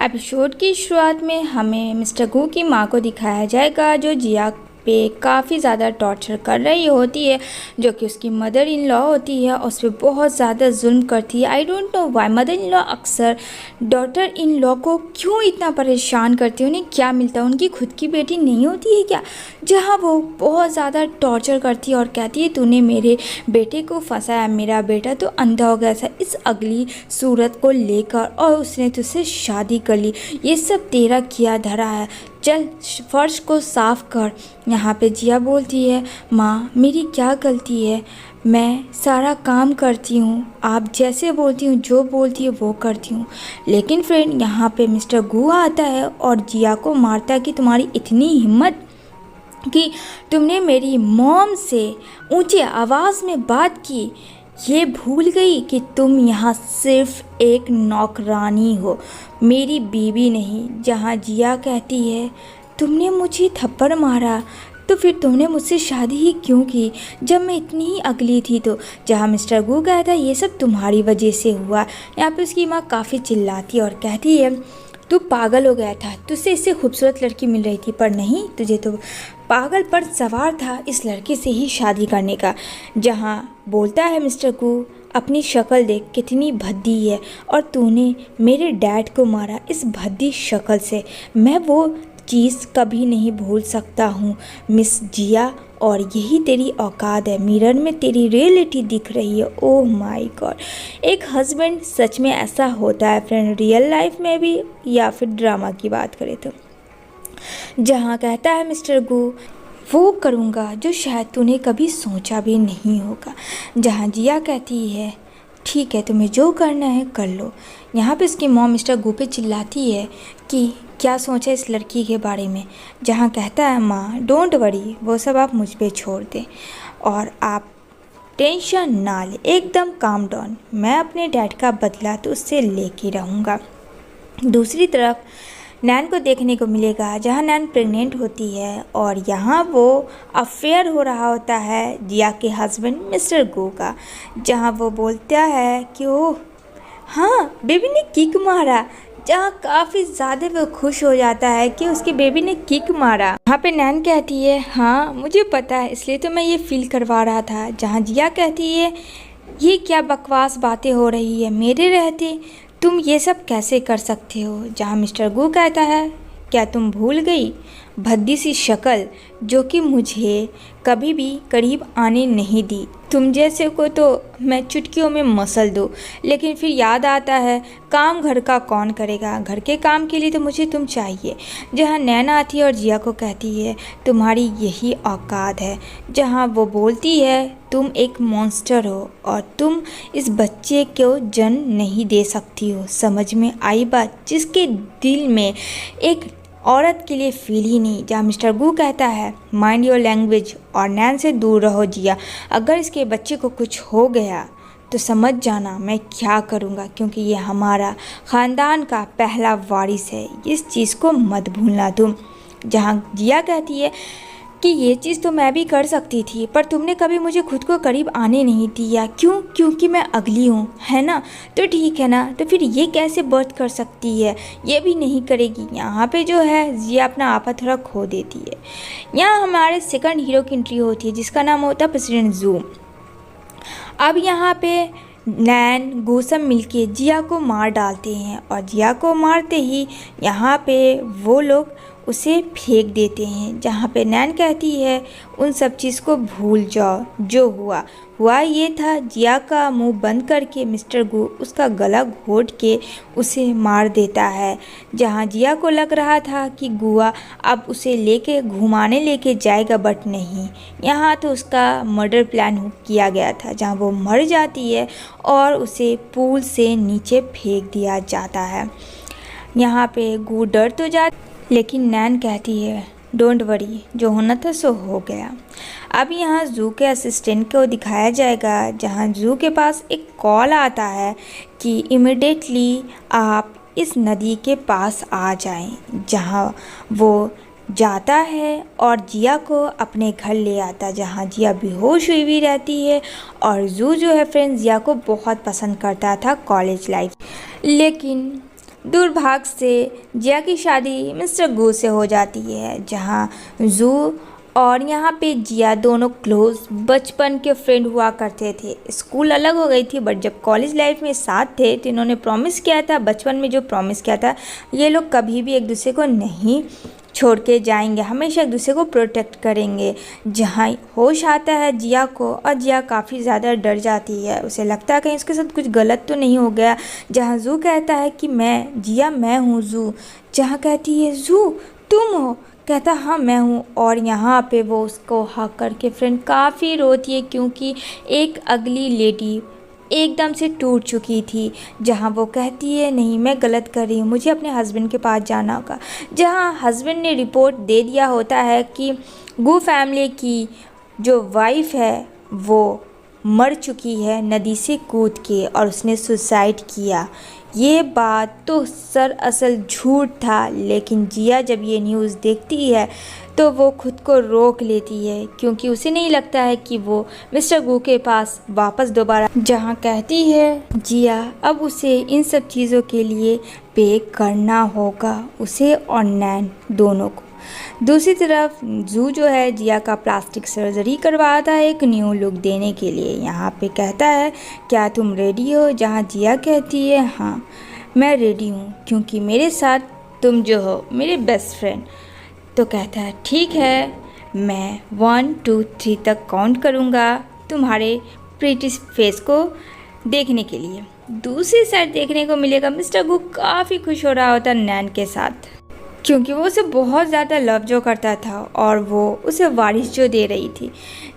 Episode की शुरुआत में हमें मिस्टर गू की माँ को दिखाया जाएगा जो जिया पे काफ़ी ज़्यादा टॉर्चर कर रही होती है, जो कि उसकी मदर इन लॉ होती है और उस पर बहुत ज़्यादा जुल्म करती है। I don't know why mother in law अक्सर डॉटर इन लॉ को क्यों इतना परेशान करती है। उन्हें क्या मिलता है? उनकी खुद की बेटी नहीं होती है क्या? जहाँ वो बहुत ज़्यादा टॉर्चर करती है और कहती है तूने मेरे बेटे को फंसाया, मेरा बेटा तो अंधा हो गया था इस अगली सूरत को लेकर और उसने तुझसे शादी कर ली, ये सब तेरा किया धरा है, चल फर्श को साफ कर। यहाँ पे जिया बोलती है माँ मेरी क्या गलती है, मैं सारा काम करती हूँ, आप जैसे बोलती हूँ जो बोलती है वो करती हूँ। लेकिन फ्रेंड यहाँ पे मिस्टर गू आता है और जिया को मारता है कि तुम्हारी इतनी हिम्मत कि तुमने मेरी मॉम से ऊंची आवाज़ में बात की, ये भूल गई कि तुम यहाँ सिर्फ एक नौकरानी हो, मेरी बीवी नहीं। जहाँ जिया कहती है तुमने मुझे थप्पड़ मारा तो फिर तुमने मुझसे शादी ही क्यों की जब मैं इतनी ही अगली थी? तो जहाँ मिस्टर गू कहता है ये सब तुम्हारी वजह से हुआ। यहाँ पे उसकी माँ काफ़ी चिल्लाती और कहती है तू पागल हो गया था, तुझसे इससे खूबसूरत लड़की मिल रही थी, पर नहीं, तुझे तो पागल पर सवार था इस लड़के से ही शादी करने का। जहाँ बोलता है मिस्टर गू अपनी शक्ल देख कितनी भद्दी है और तूने मेरे डैड को मारा इस भद्दी शक्ल से, मैं वो चीज़ कभी नहीं भूल सकता हूँ मिस जिया, और यही तेरी औकात है, मिरर में तेरी रियलिटी दिख रही है। ओह माय गॉड, एक हस्बैंड सच में ऐसा होता है फ्रेंड, रियल लाइफ में भी या फिर ड्रामा की बात करें तो। जहाँ कहता है मिस्टर गू वो करूँगा जो शायद तूने कभी सोचा भी नहीं होगा। जहाँ जिया कहती है ठीक है तुम्हें जो करना है कर लो। यहाँ पे उसकी मॉम मिस्टर गू पे चिल्लाती है कि क्या सोचा इस लड़की के बारे में। जहाँ कहता है माँ डोंट वरी, वो सब आप मुझ पे छोड़ दें और आप टेंशन ना ले, एकदम काम डाउन, मैं अपने डैड का बदला तो उससे लेके रहूँगा। दूसरी तरफ नैन को देखने को मिलेगा जहाँ नैन प्रेग्नेंट होती है और यहाँ वो अफेयर हो रहा होता है जिया के हस्बैंड मिस्टर गो का। जहाँ वो बोलता है कि ओह हाँ बेबी ने किक मारा, जहाँ काफ़ी ज़्यादा वो खुश हो जाता है कि उसके बेबी ने किक मारा। वहाँ पे नैन कहती है हाँ मुझे पता है, इसलिए तो मैं ये फील करवा रहा था। जहाँ जिया कहती है ये क्या बकवास बातें हो रही है, मेरे रहते तुम ये सब कैसे कर सकते हो। जहाँ मिस्टर गू कहता है क्या तुम भूल गई भद्दी सी शक्ल जो कि मुझे कभी भी करीब आने नहीं दी, तुम जैसे को तो मैं चुटकियों में मसल दूँ, लेकिन फिर याद आता है काम घर का कौन करेगा, घर के काम के लिए तो मुझे तुम चाहिए। जहाँ नैना आती है और जिया को कहती है तुम्हारी यही औकात है। जहाँ वो बोलती है तुम एक मॉन्स्टर हो और तुम इस बच्चे को जन्म नहीं दे सकती हो। समझ में आई बात? जिसके दिल में एक औरत के लिए फील ही नहीं। जहाँ मिस्टर गू कहता है माइंड योर लैंग्वेज और नैन से दूर रहो जिया, अगर इसके बच्चे को कुछ हो गया तो समझ जाना मैं क्या करूँगा, क्योंकि ये हमारा ख़ानदान का पहला वारिस है, इस चीज़ को मत भूलना तुम। जहाँ जिया कहती है कि ये चीज़ तो मैं भी कर सकती थी पर तुमने कभी मुझे खुद को करीब आने नहीं दिया, क्यों? क्योंकि मैं अगली हूँ, है ना? तो ठीक है ना, तो फिर ये कैसे बर्थ कर सकती है? ये भी नहीं करेगी। यहाँ पे जो है जिया अपना आपा थोड़ा खो देती है। यहाँ हमारे सेकंड हीरो की एंट्री होती है जिसका नाम होता है प्रेसिडेंट जू। अब यहाँ पे नैन गू सब मिलके जिया को मार डालते हैं और जिया को मारते ही यहाँ पे वो लोग उसे फेंक देते हैं। जहाँ पे नैन कहती है उन सब चीज़ को भूल जाओ, जो हुआ हुआ ये था। जिया का मुंह बंद करके मिस्टर गू उसका गला घोट के उसे मार देता है। जहाँ जिया को लग रहा था कि गुआ अब उसे लेके घुमाने लेके जाएगा, बट नहीं, यहाँ तो उसका मर्डर प्लान किया गया था। जहाँ वो मर जाती है और उसे पूल से नीचे फेंक दिया जाता है। यहाँ पे गू डर तो जाता, लेकिन नैन कहती है डोंट वरी, जो होना था सो हो गया। अब यहाँ जू के असिस्टेंट को दिखाया जाएगा जहाँ जू के पास एक कॉल आता है कि इमिडिएटली आप इस नदी के पास आ जाएं। जहाँ वो जाता है और जिया को अपने घर ले आता, जहाँ जिया बेहोश हुई भी रहती है। और जू जो है फ्रेंड्स जिया को बहुत पसंद करता था कॉलेज लाइफ, लेकिन दुर्भाग्य से जिया की शादी मिस्टर गू से हो जाती है, जहाँ जू और यहाँ पे जिया दोनों क्लोज बचपन के फ्रेंड हुआ करते थे। स्कूल अलग हो गई थी, बट जब कॉलेज लाइफ में साथ थे तो इन्होंने प्रॉमिस किया था, बचपन में जो प्रॉमिस किया था, ये लोग कभी भी एक दूसरे को नहीं छोड़ के जाएंगे, हमेशा एक दूसरे को प्रोटेक्ट करेंगे। जहाँ होश आता है जिया को, और जिया काफ़ी ज़्यादा डर जाती है, उसे लगता है कहीं उसके साथ कुछ गलत तो नहीं हो गया। जहाँ जू कहता है कि मैं हूँ जू, जहाँ कहती है जू तुम हो, कहता हाँ मैं हूँ, और यहाँ पे वो उसको हक करके फ्रेंड काफ़ी रोती है, क्योंकि एक अगली लेडी एकदम से टूट चुकी थी। जहाँ वो कहती है नहीं मैं गलत कर रही हूँ, मुझे अपने हस्बैंड के पास जाना होगा। जहाँ हस्बैंड ने रिपोर्ट दे दिया होता है कि गू फैमिली की जो वाइफ है वो मर चुकी है नदी से कूद के, और उसने सुसाइड किया। ये बात तो सरासर झूठ था, लेकिन जिया जब ये न्यूज़ देखती है तो वो खुद को रोक लेती है, क्योंकि उसे नहीं लगता है कि वो मिस्टर गू के पास वापस दोबारा, जहाँ कहती है जिया अब उसे इन सब चीज़ों के लिए पे करना होगा, उसे और नैन दोनों को। दूसरी तरफ जू जो है जिया का प्लास्टिक सर्जरी करवाता है एक न्यू लुक देने के लिए। यहाँ पे कहता है क्या तुम रेडी हो, जहाँ जिया कहती है हाँ मैं रेडी हूँ, क्योंकि मेरे साथ तुम जो हो मेरे बेस्ट फ्रेंड। तो कहता है ठीक है, मैं 1 2 3 तक काउंट करूँगा तुम्हारे प्रीटी फेस को देखने के लिए। दूसरी साइड देखने को मिलेगा मिस्टर गू काफ़ी खुश हो रहा होता नैन के साथ, क्योंकि वो उसे बहुत ज़्यादा लव जो करता था और वो उसे वारिस जो दे रही थी।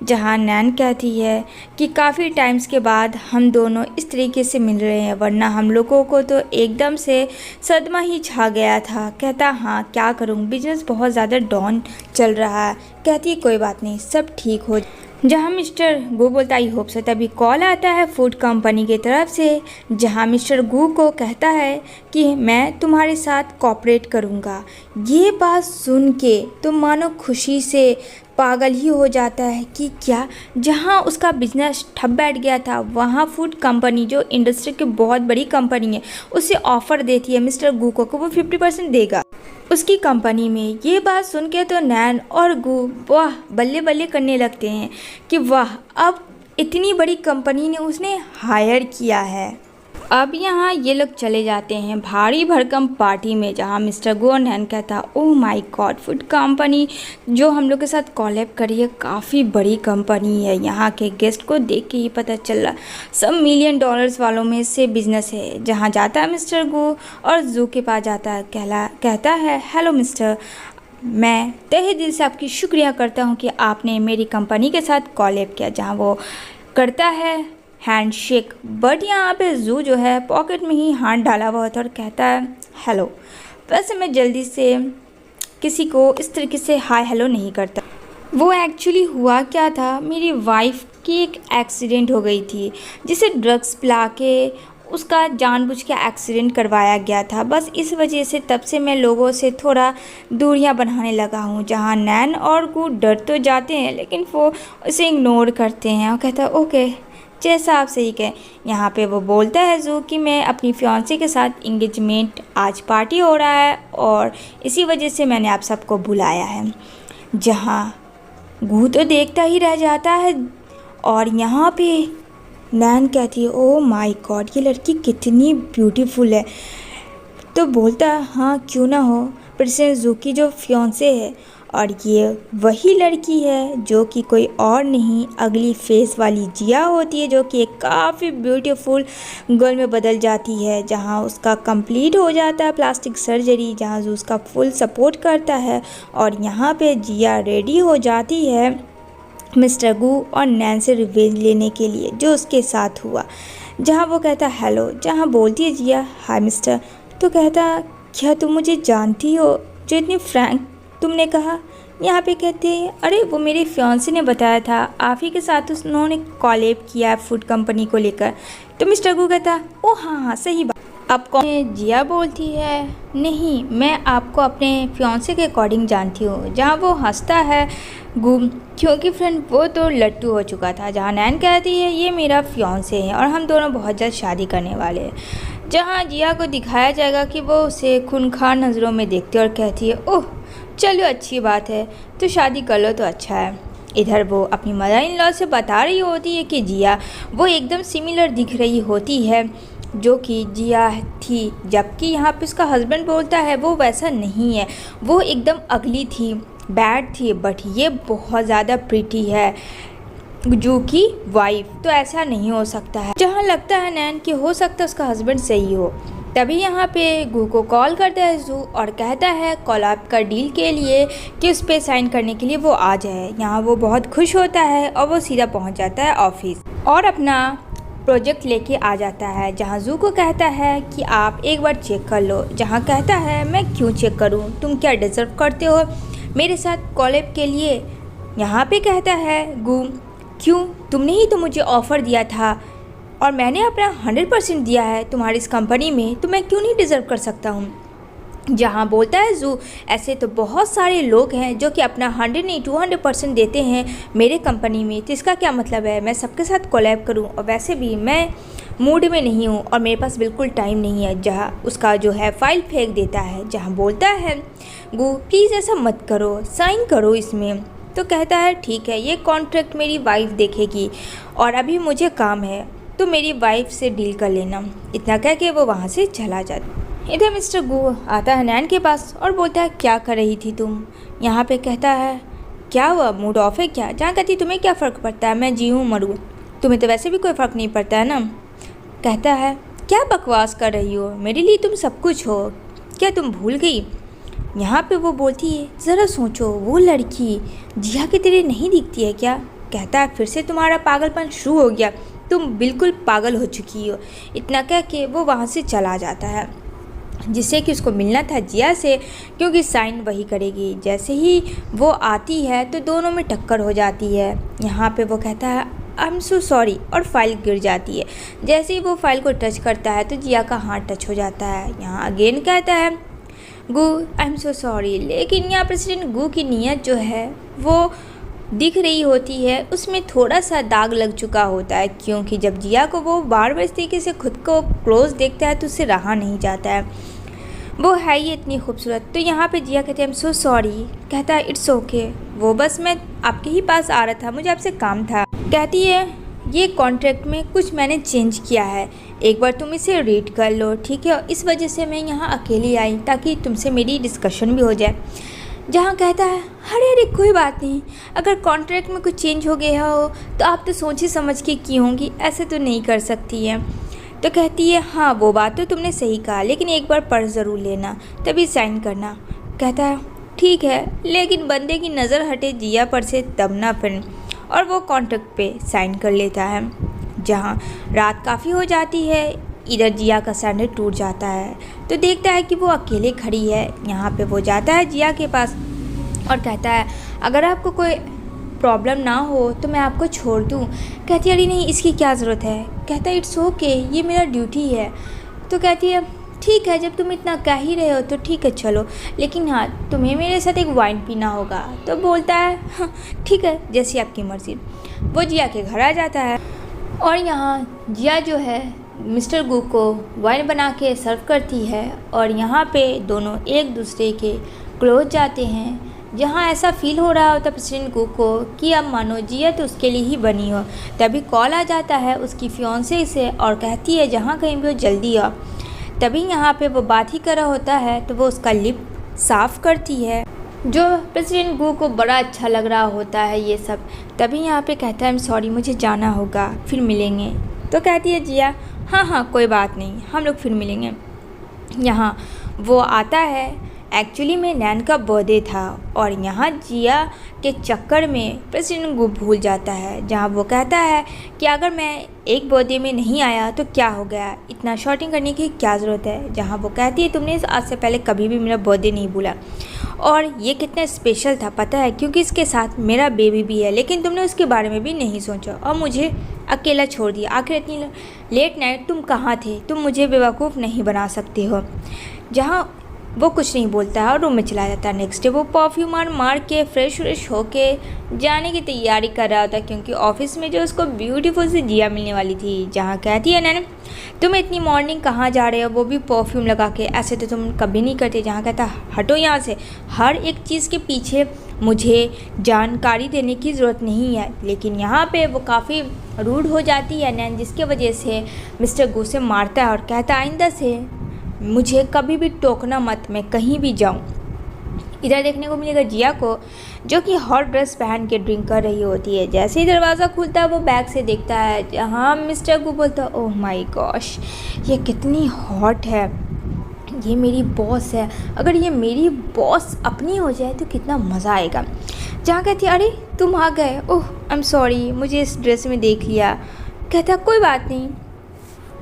जहाँ नैन कहती है कि काफ़ी टाइम्स के बाद हम दोनों इस तरीके से मिल रहे हैं, वरना हम लोगों को तो एकदम से सदमा ही छा गया था। कहता हाँ क्या करूँ, बिजनेस बहुत ज़्यादा डाउन चल रहा है। कहती है कोई बात नहीं सब ठीक हो। जहाँ मिस्टर गू बोलता आई होप से, तभी कॉल आता है फूड कंपनी की तरफ से, जहाँ मिस्टर गू को कहता है कि मैं तुम्हारे साथ कोऑपरेट करूँगा। ये बात सुन के तो मानो खुशी से पागल ही हो जाता है कि क्या, जहाँ उसका बिजनेस ठप बैठ गया था वहाँ फूड कंपनी जो इंडस्ट्री की बहुत बड़ी कंपनी है उसे ऑफ़र देती है मिस्टर गू को वो 50% देगा उसकी कंपनी में। ये बात सुन के तो नैन और गू वाह बल्ले बल्ले करने लगते हैं कि वाह अब इतनी बड़ी कंपनी ने उसने हायर किया है। अब यहाँ ये लोग चले जाते हैं भारी भरकम पार्टी में, जहाँ मिस्टर गू और नैन कहता oh my God food company जो हम लोग के साथ कॉलैब करी है काफ़ी बड़ी कंपनी है। यहाँ के गेस्ट को देख के ही पता चल रहा सब $1 मिलियन वालों में से बिजनेस है। जहाँ जाता है मिस्टर गू और जू के पास जाता है, कहता है हेलो मिस्टर, मैं तहे दिल से आपकी शुक्रिया करता हूँ कि आपने मेरी कंपनी के साथ कॉलैब किया। जहाँ वो करता है हैंडशेक, बट यहाँ पे जू जो है पॉकेट में ही हाथ डाला हुआ होता है और कहता है हेलो। वैसे मैं जल्दी से किसी को इस तरीके से हाय हेलो नहीं करता। वो एक्चुअली हुआ क्या था, मेरी वाइफ की एक एक्सीडेंट हो गई थी जिसे ड्रग्स पिला के उसका जानबूझ के एक्सीडेंट करवाया गया था। बस इस वजह से तब से मैं लोगों से थोड़ा दूरियां बनाने लगा हूँ। जहाँ नैन और गू डर तो जाते हैं लेकिन वो उसे इग्नोर करते हैं और कहता है ओके जैसा आप सही कहें। यहाँ पे वो बोलता है जू कि मैं अपनी फियांसे के साथ इंगेजमेंट आज पार्टी हो रहा है और इसी वजह से मैंने आप सबको बुलाया है। जहाँ गू तो देखता ही रह जाता है और यहाँ पे नैन कहती है ओह माय गॉड ये लड़की कितनी ब्यूटीफुल है। तो बोलता है हाँ क्यों ना हो, प्रिंसेस जू की जो फियांसे है, और ये वही लड़की है जो कि कोई और नहीं अगली फेस वाली जिया होती है, जो कि एक काफ़ी ब्यूटीफुल गर्ल में बदल जाती है। जहाँ उसका कंप्लीट हो जाता है प्लास्टिक सर्जरी, जहाँ जो उसका फुल सपोर्ट करता है, और यहाँ पे जिया रेडी हो जाती है मिस्टर गू और नैन से रिवेंज लेने के लिए जो उसके साथ हुआ। जहाँ वो कहता हेलो, जहाँ बोलती है जिया हाय मिस्टर, तो कहता क्या तुम मुझे जानती हो जो इतनी फ्रैंक तुमने कहा। यहाँ पे कहते हैं अरे वो मेरे फियांसे ने बताया था आप ही के साथ उन्होंने कॉलैब किया है फूड कंपनी को लेकर। तो मिस्टर गू कहता ओ हाँ सही बात। अब कौन, जिया बोलती है नहीं मैं आपको अपने फियांसे के अकॉर्डिंग जानती हूँ। जहाँ वो हंसता है गू क्योंकि फ्रेंड वो तो लट्टू हो चुका था। जहाँ नैन कहती है ये मेरा फियांसे है और हम दोनों बहुत जल्द शादी करने वाले हैं। जहाँ जिया को दिखाया जाएगा कि वो उसे खूंखार नज़रों में देखती है और कहती है, ओह चलो अच्छी बात है, तो शादी कर लो तो अच्छा है। इधर वो अपनी मदर इन लॉ से बता रही होती है कि जिया वो एकदम सिमिलर दिख रही होती है जो कि जिया थी, जबकि यहाँ पे उसका हस्बैंड बोलता है वो वैसा नहीं है, वो एकदम अगली थी, बैड थी, बट ये बहुत ज़्यादा प्रिटी है जू की वाइफ, तो ऐसा नहीं हो सकता है। जहाँ लगता है नैन कि हो सकता है उसका हस्बैंड सही हो। तभी यहाँ पे गू को कॉल करता है जू और कहता है कोलैब का डील के लिए कि उस पर साइन करने के लिए वो आ जाए। यहाँ वो बहुत खुश होता है और वो सीधा पहुँच जाता है ऑफिस और अपना प्रोजेक्ट लेके आ जाता है, जहाँ जू को कहता है कि आप एक बार चेक कर लो। जहाँ कहता है मैं क्यों चेक करूँ, तुम क्या डिज़र्व करते हो मेरे साथ कोलैब के लिए। यहाँ पे कहता है गू, क्यों, तुमने ही तो मुझे ऑफ़र दिया था और मैंने अपना 100% दिया है तुम्हारी इस कंपनी में, तो मैं क्यों नहीं डिज़र्व कर सकता हूँ। जहाँ बोलता है जू, ऐसे तो बहुत सारे लोग हैं जो कि अपना 100 नहीं 200% देते हैं मेरे कंपनी में, तो इसका क्या मतलब है मैं सबके साथ कोलैब करूँ, और वैसे भी मैं मूड में नहीं हूँ और मेरे पास बिल्कुल टाइम नहीं है। जहाँ उसका जो है फाइल फेंक देता है। जहाँ बोलता है गू, प्लीज़ ऐसा मत करो, साइन करो इसमें। तो कहता है ठीक है, ये कॉन्ट्रैक्ट मेरी वाइफ देखेगी और अभी मुझे काम है, तो मेरी वाइफ से डील कर लेना। इतना कह के वो वहाँ से चला जाता। इधर मिस्टर गू आता है नैन के पास और बोलता है क्या कर रही थी तुम। यहाँ पे कहता है क्या हुआ, मूड ऑफ है क्या। जहाँ कहती तुम्हें क्या फ़र्क पड़ता है, मैं जीऊँ मरूँ, तुम्हें तो वैसे भी कोई फ़र्क नहीं पड़ता है ना। कहता है क्या बकवास कर रही हो, मेरे लिए तुम सब कुछ हो, क्या तुम भूल गई। यहाँ पे वो बोलती है ज़रा सोचो, वो लड़की जिया की तरह नहीं दिखती है क्या। कहता है फिर से तुम्हारा पागलपन शुरू हो गया, तुम बिल्कुल पागल हो चुकी हो। इतना कह के वो वहाँ से चला जाता है, जिससे कि उसको मिलना था जिया से, क्योंकि साइन वही करेगी। जैसे ही वो आती है तो दोनों में टक्कर हो जाती है। यहाँ पे वो कहता है आई एम सो सॉरी और फाइल गिर जाती है। जैसे ही वो फाइल को टच करता है तो जिया का हाथ टच हो जाता है। यहाँ अगेन कहता है गू आई एम सो सॉरी, लेकिन यहाँ प्रेसिडेंट गू की नीयत जो है वो दिख रही होती है, उसमें थोड़ा सा दाग लग चुका होता है, क्योंकि जब जिया को वो बार बार इस तरीके से खुद को क्लोज देखता है तो उससे रहा नहीं जाता है। वो है ही इतनी खूबसूरत। तो यहाँ पे जिया कहते हैं आई एम सो सॉरी। कहता है इट्स ओके, वो बस मैं आपके ही पास आ रहा था, मुझे आपसे काम था। कहती है ये कॉन्ट्रैक्ट में कुछ मैंने चेंज किया है, एक बार तुम इसे रीड कर लो, ठीक है। इस वजह से मैं यहाँ अकेली आई ताकि तुमसे मेरी डिस्कशन भी हो जाए। जहाँ कहता है अरे अरे कोई बात नहीं, अगर कॉन्ट्रैक्ट में कुछ चेंज हो गया हो तो आप तो सोची समझ के की होंगी, ऐसे तो नहीं कर सकती है। तो कहती है हाँ वो बात तो तुमने सही कहा, लेकिन एक बार पढ़ ज़रूर लेना तभी साइन करना। कहता है ठीक है, लेकिन बंदे की नज़र हटे जिया पर से तब ना फिर, और वो कॉन्ट्रैक्ट पे साइन कर लेता है। जहाँ रात काफ़ी हो जाती है, इधर जिया का सैंडल टूट जाता है तो देखता है कि वो अकेले खड़ी है। यहाँ पे वो जाता है जिया के पास और कहता है अगर आपको कोई प्रॉब्लम ना हो तो मैं आपको छोड़ दूँ। कहती है अरे नहीं, इसकी क्या ज़रूरत है। कहता है इट्स ओके, ये मेरा ड्यूटी है। तो कहती है ठीक है, जब तुम इतना कह ही रहे हो तो ठीक है चलो, लेकिन हाँ तुम्हें मेरे साथ एक वाइन पीना होगा। तो बोलता है हाँ ठीक है, जैसी आपकी मर्ज़ी। वो जिया के घर आ जाता है और यहाँ जिया जो है मिस्टर गू को वाइन बना के सर्व करती है और यहाँ पे दोनों एक दूसरे के क्लोज जाते हैं। जहाँ ऐसा फील हो रहा होता प्रेसिडेंट गू को कि अब मानो जिया तो उसके लिए ही बनी हो। तभी कॉल आ जाता है उसकी फियांसे से और कहती है जहाँ कहीं भी हो जल्दी आओ। तभी यहाँ पे वो बात ही कर रहा होता है तो वो उसका लिप साफ़ करती है, जो प्रेसिडेंट गू को बड़ा अच्छा लग रहा होता है ये सब। तभी यहाँ पे कहता है आई एम सॉरी, मुझे जाना होगा, फिर मिलेंगे। तो कहती है जिया हाँ हाँ कोई बात नहीं, हम लोग फिर मिलेंगे। यहाँ वो आता है, एक्चुअली में नैन का बर्थडे था और यहाँ जिया के चक्कर में प्रेसिडेंट गू भूल जाता है। जहाँ वो कहता है कि अगर मैं एक बर्थडे में नहीं आया तो क्या हो गया, इतना शॉटिंग करने की क्या ज़रूरत है। जहाँ वो कहती है तुमने आज से पहले कभी भी मेरा बर्थडे नहीं भूला और ये कितना स्पेशल था पता है, क्योंकि इसके साथ मेरा बेबी भी है, लेकिन तुमने उसके बारे में भी नहीं सोचा और मुझे अकेला छोड़ दिया। आखिर इतनी लेट नाइट तुम कहाँ थे, तुम मुझे बेवकूफ़ नहीं बना सकते हो। जहाँ वो कुछ नहीं बोलता है और रूम में चला जाता है। नेक्स्ट डे वो परफ्यूम मार के फ्रेश होके जाने की तैयारी कर रहा होता है, क्योंकि ऑफिस में जो उसको ब्यूटीफुल सी जिया मिलने वाली थी। जहाँ कहती है नैन, तुम इतनी मॉर्निंग कहाँ जा रहे हो, वो भी परफ्यूम लगा के, ऐसे तो तुम कभी नहीं करते। जहाँ कहता हटो यहाँ से, हर एक चीज़ के पीछे मुझे जानकारी देने की ज़रूरत नहीं है। लेकिन यहाँ पे वो काफ़ी रूड हो जाती है नैन, जिसके वजह से मिस्टर गू से मारता है और कहता है आइंदा से मुझे कभी भी टोकना मत, मैं कहीं भी जाऊँ। इधर देखने को मिलेगा जिया को, जो कि हॉट ड्रेस पहन के ड्रिंक कर रही होती है। जैसे ही दरवाज़ा खुलता है वो बैग से देखता है, जहाँ मिस्टर गू बोलता है ओह माय गॉश, ये कितनी हॉट है, ये मेरी बॉस है, अगर ये मेरी बॉस अपनी हो जाए तो कितना मज़ा आएगा। जहाँ कहती है अरे तुम आ गए, ओह आई एम सॉरी, मुझे इस ड्रेस में देख लिया। कहता कोई बात नहीं,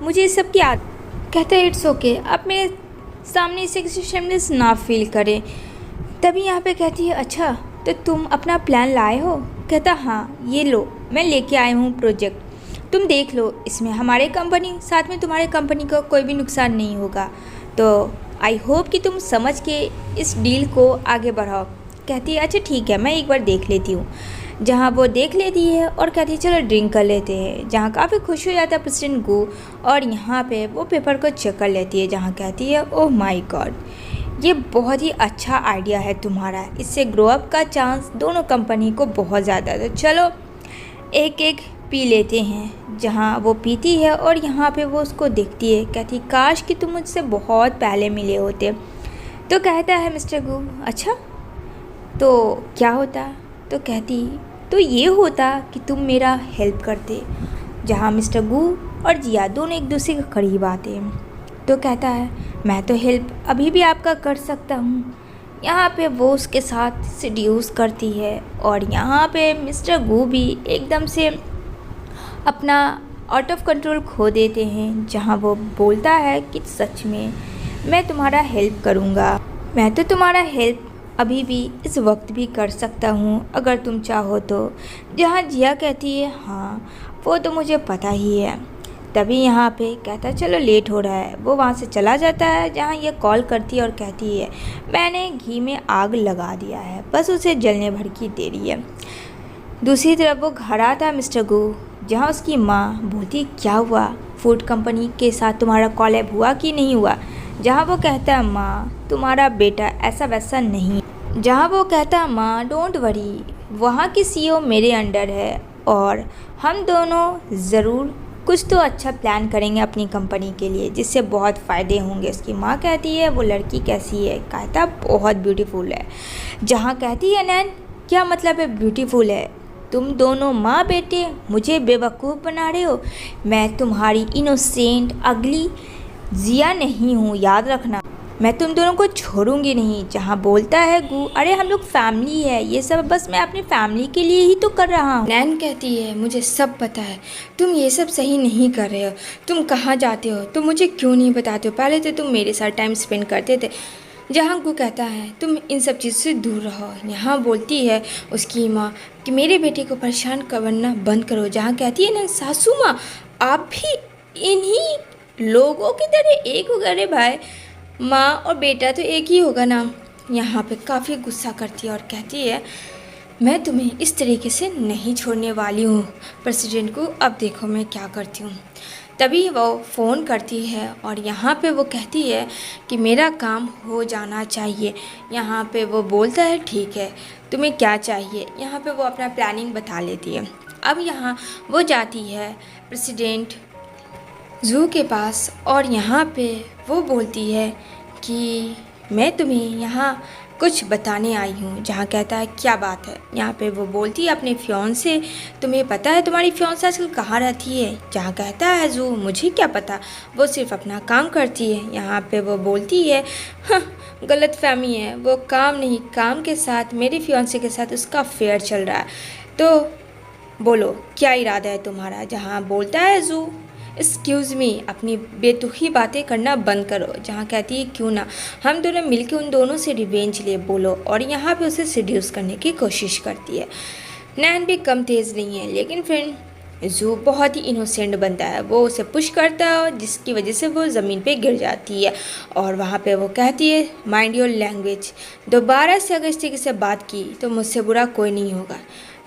मुझे इस सब की आदत। कहता है इट्स ओके, आप मेरे सामने इसे किसी शेमलेस ना फील करें। तभी यहाँ पे कहती है अच्छा तो तुम अपना प्लान लाए हो। कहता हाँ ये लो, मैं लेके आई हूँ प्रोजेक्ट, तुम देख लो, इसमें हमारे कंपनी साथ में तुम्हारे कंपनी को कोई भी नुकसान नहीं होगा, तो आई होप कि तुम समझ के इस डील को आगे बढ़ाओ। कहती है अच्छा ठीक है, मैं एक बार देख लेती हूँ। जहाँ वो देख लेती है और कहती है चलो ड्रिंक कर लेते हैं। जहाँ काफ़ी खुश हो जाता है प्रेसिडेंट गू, और यहाँ पे वो पेपर को चेक कर लेती है। जहाँ कहती है ओह माय गॉड, ये बहुत ही अच्छा आइडिया है तुम्हारा, इससे ग्रो अप का चांस दोनों कंपनी को बहुत ज़्यादा है, तो चलो एक एक पी लेते हैं। जहाँ वो पीती है और यहाँ पे वो उसको देखती है, कहती काश कि तुम मुझसे बहुत पहले मिले होते। तो कहता है मिस्टर गू अच्छा तो क्या होता, तो कहती तो ये होता कि तुम मेरा हेल्प करते। जहाँ मिस्टर गू और जिया दोनों एक दूसरे के करीब आते हैं। तो कहता है मैं तो हेल्प अभी भी आपका कर सकता हूँ। यहाँ पे वो उसके साथ सेड्यूस करती है और यहाँ पे मिस्टर गू भी एकदम से अपना आउट ऑफ कंट्रोल खो देते हैं। जहाँ वो बोलता है कि सच में मैं तुम्हारा हेल्प करूँगा, मैं तो तुम्हारा हेल्प अभी भी इस वक्त भी कर सकता हूँ अगर तुम चाहो तो। जहाँ जिया कहती है हाँ वो तो मुझे पता ही है। तभी यहाँ पे कहता चलो लेट हो रहा है, वो वहाँ से चला जाता है। जहाँ ये कॉल करती है और कहती है मैंने घी में आग लगा दिया है, बस उसे जलने भर की देरी है। दूसरी तरफ वो घर आता है मिस्टर गू, जहाँ उसकी माँ बोलती क्या हुआ, फूड कंपनी के साथ तुम्हारा कॉलैब हुआ कि नहीं हुआ। जहाँ वो कहता है माँ तुम्हारा बेटा ऐसा वैसा नहीं। जहाँ वो कहता है माँ डोंट वरी, वहाँ की सीईओ मेरे अंडर है और हम दोनों ज़रूर कुछ तो अच्छा प्लान करेंगे अपनी कंपनी के लिए जिससे बहुत फ़ायदे होंगे। उसकी माँ कहती है वो लड़की कैसी है, कहता बहुत ब्यूटीफुल है। जहाँ कहती है नैन क्या मतलब है ब्यूटीफुल है, तुम दोनों माँ बेटे मुझे बेवकूफ़ बना रहे हो, मैं तुम्हारी इनोसेंट अगली जिया नहीं हूँ, याद रखना, मैं तुम दोनों को छोड़ूंगी नहीं। जहाँ बोलता है गू अरे हम लोग फैमिली है, ये सब बस मैं अपनी फैमिली के लिए ही तो कर रहा हूँ। नैन कहती है मुझे सब पता है, तुम ये सब सही नहीं कर रहे हो, तुम कहाँ जाते हो तो मुझे क्यों नहीं बताते हो, पहले तो तुम मेरे साथ टाइम स्पेंड करते थे। जहाँ गू कहता है तुम इन सब चीज़ से दूर रहो। यहाँ बोलती है उसकी माँ कि मेरे बेटे को परेशान करना बंद करो। जहाँ कहती है ना सासू माँ आप भी इन्हीं लोगों की तरह एक हो गए भाई, माँ और बेटा तो एक ही होगा ना। यहाँ पे काफ़ी गुस्सा करती है और कहती है मैं तुम्हें इस तरीके से नहीं छोड़ने वाली हूँ प्रेसिडेंट को, अब देखो मैं क्या करती हूँ। तभी वो फ़ोन करती है और यहाँ पे वो कहती है कि मेरा काम हो जाना चाहिए। यहाँ पे वो बोलता है ठीक है तुम्हें क्या चाहिए। यहाँ पे वो अपना प्लानिंग बता लेती है। अब यहाँ वो जाती है प्रेसिडेंट जू के पास और यहाँ पे वो बोलती है कि मैं तुम्हें यहाँ कुछ बताने आई हूँ। जहाँ कहता है क्या बात है। यहाँ पे वो बोलती है अपने फियांसे तुम्हें पता है तुम्हारी फियांसे आजकल कहाँ रहती है। जहाँ कहता है जू मुझे क्या पता, वो सिर्फ अपना काम करती है। यहाँ पे वो बोलती है हाँ गलत फहमी है, वो काम नहीं, काम के साथ मेरे फियांसे के साथ उसका अफेयर चल रहा है, तो बोलो क्या इरादा है तुम्हारा। जहाँ बोलता है जू एक्सक्यूज़ मी अपनी बेतुकी बातें करना बंद करो। जहाँ कहती है क्यों ना हम दोनों मिलकर उन दोनों से रिवेंज ले, बोलो। और यहाँ पे उसे सेड्यूस करने की कोशिश करती है। नैन भी कम तेज़ नहीं है, लेकिन फ्रेंड जू बहुत ही इनोसेंट बनता है, वो उसे पुश करता है जिसकी वजह से वो ज़मीन पे गिर जाती है और वहाँ पे वो कहती है माइंड योर लैंग्वेज, दोबारा से अगर इस तरीके से बात की तो मुझसे बुरा कोई नहीं होगा।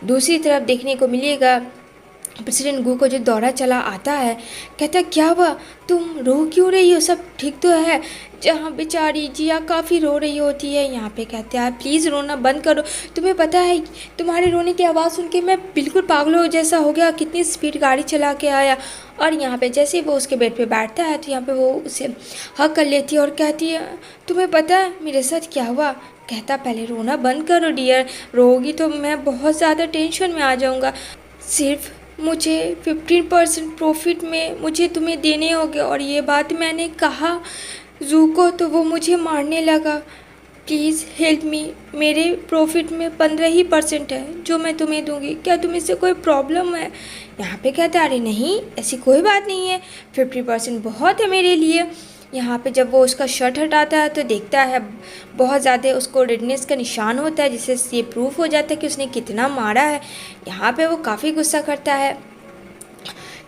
दूसरी तरफ देखने को मिलेगा प्रेसिडेंट गू को जो दौरा चला आता है, कहता है क्या हुआ, तुम रो क्यों रही हो, सब ठीक तो है। जहाँ बेचारी जिया काफ़ी रो रही होती है, यहाँ पे कहते हैं प्लीज़ रोना बंद करो, तुम्हें पता है तुम्हारे रोने की आवाज़ सुन के मैं बिल्कुल पागलों जैसा हो गया, कितनी स्पीड गाड़ी चला के आया। और यहाँ पे जैसे ही वो उसके बेड पे बैठता है तो यहाँ पे वो उसे हक कर लेती है और कहती है तुम्हें पता है मेरे साथ क्या हुआ। कहता पहले रोना बंद करो डियर, रोगी तो मैं बहुत ज़्यादा टेंशन में आ जाऊँगा। सिर्फ मुझे 15% प्रॉफिट में मुझे तुम्हें देने होंगे, और ये बात मैंने कहा जू को तो वो मुझे मारने लगा। प्लीज़ हेल्प मी, मेरे प्रॉफिट में 15% है जो मैं तुम्हें दूंगी, क्या तुम्हें से कोई प्रॉब्लम है। यहाँ पे कहता है अरे नहीं ऐसी कोई बात नहीं है, 50% बहुत है मेरे लिए। यहाँ पे जब वो उसका शर्ट हटाता है तो देखता है बहुत ज़्यादा उसको रेडनेस का निशान होता है, जिससे ये प्रूफ हो जाता है कि उसने कितना मारा है। यहाँ पे वो काफ़ी गुस्सा करता है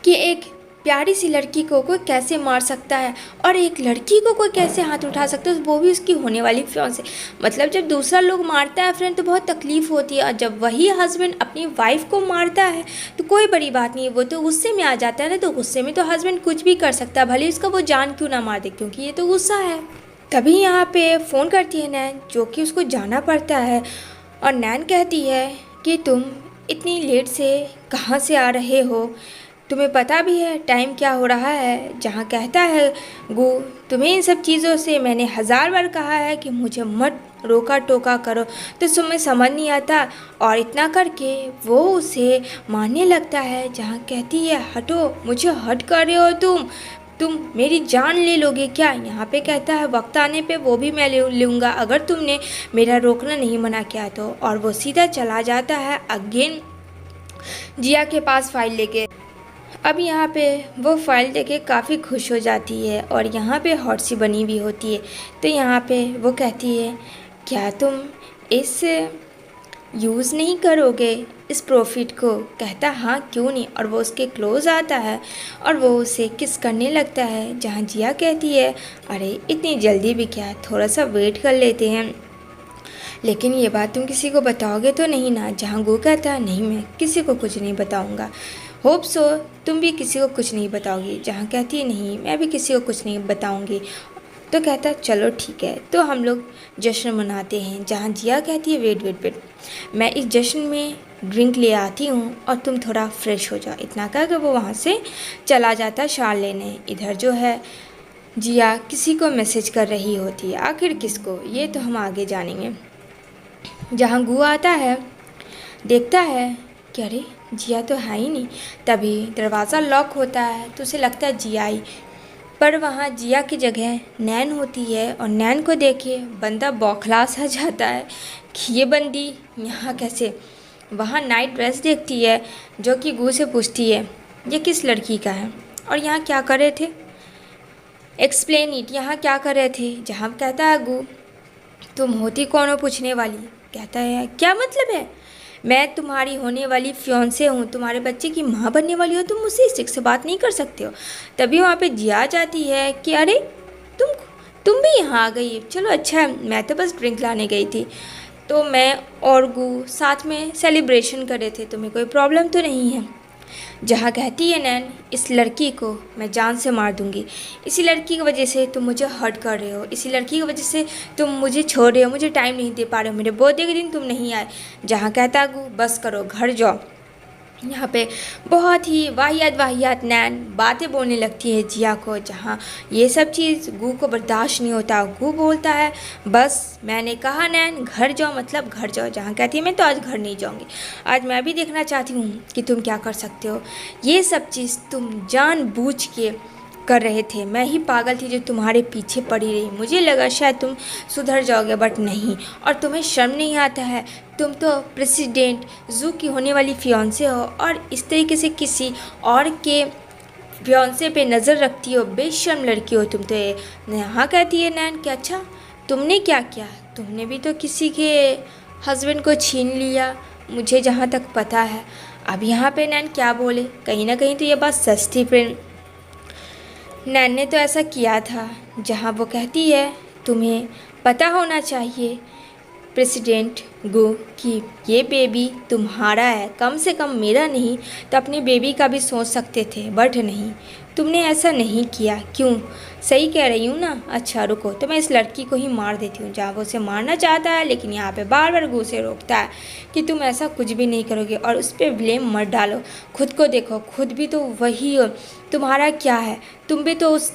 कि एक प्यारी सी लड़की को कोई कैसे मार सकता है और एक लड़की को कोई कैसे हाथ उठा सकता है, वो भी उसकी होने वाली फियांसे। मतलब जब दूसरा लोग मारता है फ्रेंड तो बहुत तकलीफ़ होती है, और जब वही हस्बैंड अपनी वाइफ को मारता है तो कोई बड़ी बात नहीं है, वो तो गुस्से में आ जाता है ना। तो गुस्से में तो हस्बैंड कुछ भी कर सकता है, भले उसका वो जान क्यों ना मार दे, क्योंकि ये तो गुस्सा है। तभी यहाँ पे फ़ोन करती है नैन, जो कि उसको जाना पड़ता है, और नैन कहती है कि तुम इतनी लेट से कहाँ से आ रहे हो, तुम्हें पता भी है टाइम क्या हो रहा है। जहाँ कहता है गू तुम्हें इन सब चीज़ों से मैंने 1000 बार कहा है कि मुझे मत रोका टोका करो, तो तुम्हें समझ नहीं आता, और इतना करके वो उसे मारने लगता है। जहाँ कहती है हटो, मुझे हट कर रहे हो तुम मेरी जान ले लोगे क्या। यहाँ पे कहता है वक्त आने पे वो भी मैं ले लूँगा अगर तुमने मेरा रोकना नहीं मना किया तो। और वो सीधा चला जाता है अगेन जिया के पास फाइल लेके। अब यहाँ पे वो फाइल देके काफ़ी खुश हो जाती है, और यहाँ पे हॉट सी बनी हुई होती है। तो यहाँ पे वो कहती है क्या तुम इस यूज़ नहीं करोगे इस प्रॉफिट को। कहता हाँ क्यों नहीं, और वो उसके क्लोज़ आता है और वो उसे किस करने लगता है। जहाँ जिया कहती है अरे इतनी जल्दी भी क्या, थोड़ा सा वेट कर लेते हैं, लेकिन ये बात तुम किसी को बताओगे तो नहीं ना। जहाँ गो कहता है नहीं मैं किसी को कुछ नहीं बताऊँगा, होप सो तुम भी किसी को कुछ नहीं बताओगी। जहाँ कहती है नहीं मैं भी किसी को कुछ नहीं बताऊँगी। तो कहता है चलो ठीक है, तो हम लोग जश्न मनाते हैं। जहाँ जिया कहती है वेट वेट वेट, मैं इस जश्न में ड्रिंक ले आती हूँ और तुम थोड़ा फ्रेश हो जाओ। इतना कहकर वो वहाँ से चला जाता है शाल लेने। इधर जो है जिया किसी को मैसेज कर रही होती है, आखिर किसको ये तो हम आगे जानेंगे। जहाँ गु आता है देखता है कि अरे जिया तो है ही नहीं। तभी दरवाज़ा लॉक होता है तो उसे लगता है जिया आई, पर वहाँ जिया की जगह नैन होती है, और नैन को देखे बंदा बौखला सा जाता है कि ये बंदी यहाँ कैसे। वहाँ नाइट ड्रेस देखती है जो कि गू से पूछती है ये किस लड़की का है और यहाँ क्या कर रहे थे, एक्सप्लेन इट, यहाँ क्या कर रहे थे। जहाँ कहता है गू तुम होती कौन हो पूछने वाली। कहता है क्या मतलब है, मैं तुम्हारी होने वाली फियांसे हूँ, तुम्हारे बच्चे की माँ बनने वाली हो, तुम मुझसे इस से बात नहीं कर सकते हो। तभी वहाँ पे जिया जाती है कि अरे तुम भी यहाँ आ गई, चलो अच्छा है, मैं तो बस ड्रिंक लाने गई थी, तो मैं और गू साथ में सेलिब्रेशन कर रहे थे, तुम्हें कोई प्रॉब्लम तो नहीं है। जहाँ कहती है नैन इस लड़की को मैं जान से मार दूंगी, इसी लड़की की वजह से तुम मुझे हर्ट कर रहे हो, इसी लड़की की वजह से तुम मुझे छोड़ रहे हो, मुझे टाइम नहीं दे पा रहे हो, मेरे बर्थडे के दिन तुम नहीं आए। जहाँ कहता है गू बस करो घर जाओ। यहाँ पे बहुत ही वाहियात नैन बातें बोलने लगती है जिया को। जहाँ ये सब चीज़ गू को बर्दाश्त नहीं होता, गू बोलता है बस मैंने कहा नैन घर जाओ मतलब घर जाओ। जहाँ कहती है मैं तो आज घर नहीं जाऊँगी, आज मैं भी देखना चाहती हूँ कि तुम क्या कर सकते हो। ये सब चीज़ तुम जानबूझ के कर रहे थे, मैं ही पागल थी जो तुम्हारे पीछे पड़ी रही, मुझे लगा शायद तुम सुधर जाओगे बट नहीं। और तुम्हें शर्म नहीं आता है, तुम तो प्रेसिडेंट जू की होने वाली फियांसे हो और इस तरीके से किसी और के फियांसे पे नज़र रखती हो, बेशर्म लड़की हो तुम तो। यहाँ कहती है नैन कि अच्छा तुमने क्या किया, तुमने भी तो किसी के हस्बैंड को छीन लिया, मुझे जहाँ तक पता है अब यहाँ पे नैन क्या बोले, कहीं ना कहीं तो ये बात सच थी फ्रेंड। नैन ने तो ऐसा किया था, जहाँ वो कहती है तुम्हें पता होना चाहिए प्रेसिडेंट गो कि ये बेबी तुम्हारा है, कम से कम मेरा नहीं तो अपने बेबी का भी सोच सकते थे, बट नहीं, तुमने ऐसा नहीं किया। क्यों? सही कह रही हूँ ना? अच्छा रुको, तो मैं इस लड़की को ही मार देती हूँ। जहाँ वो उसे मारना चाहता है, लेकिन यहाँ पे बार बार गो उसे रोकता है कि तुम ऐसा कुछ भी नहीं करोगे और उस पर ब्लेम मत डालो, खुद को देखो, खुद भी तो वही हो, तुम्हारा क्या है, तुम भी तो उस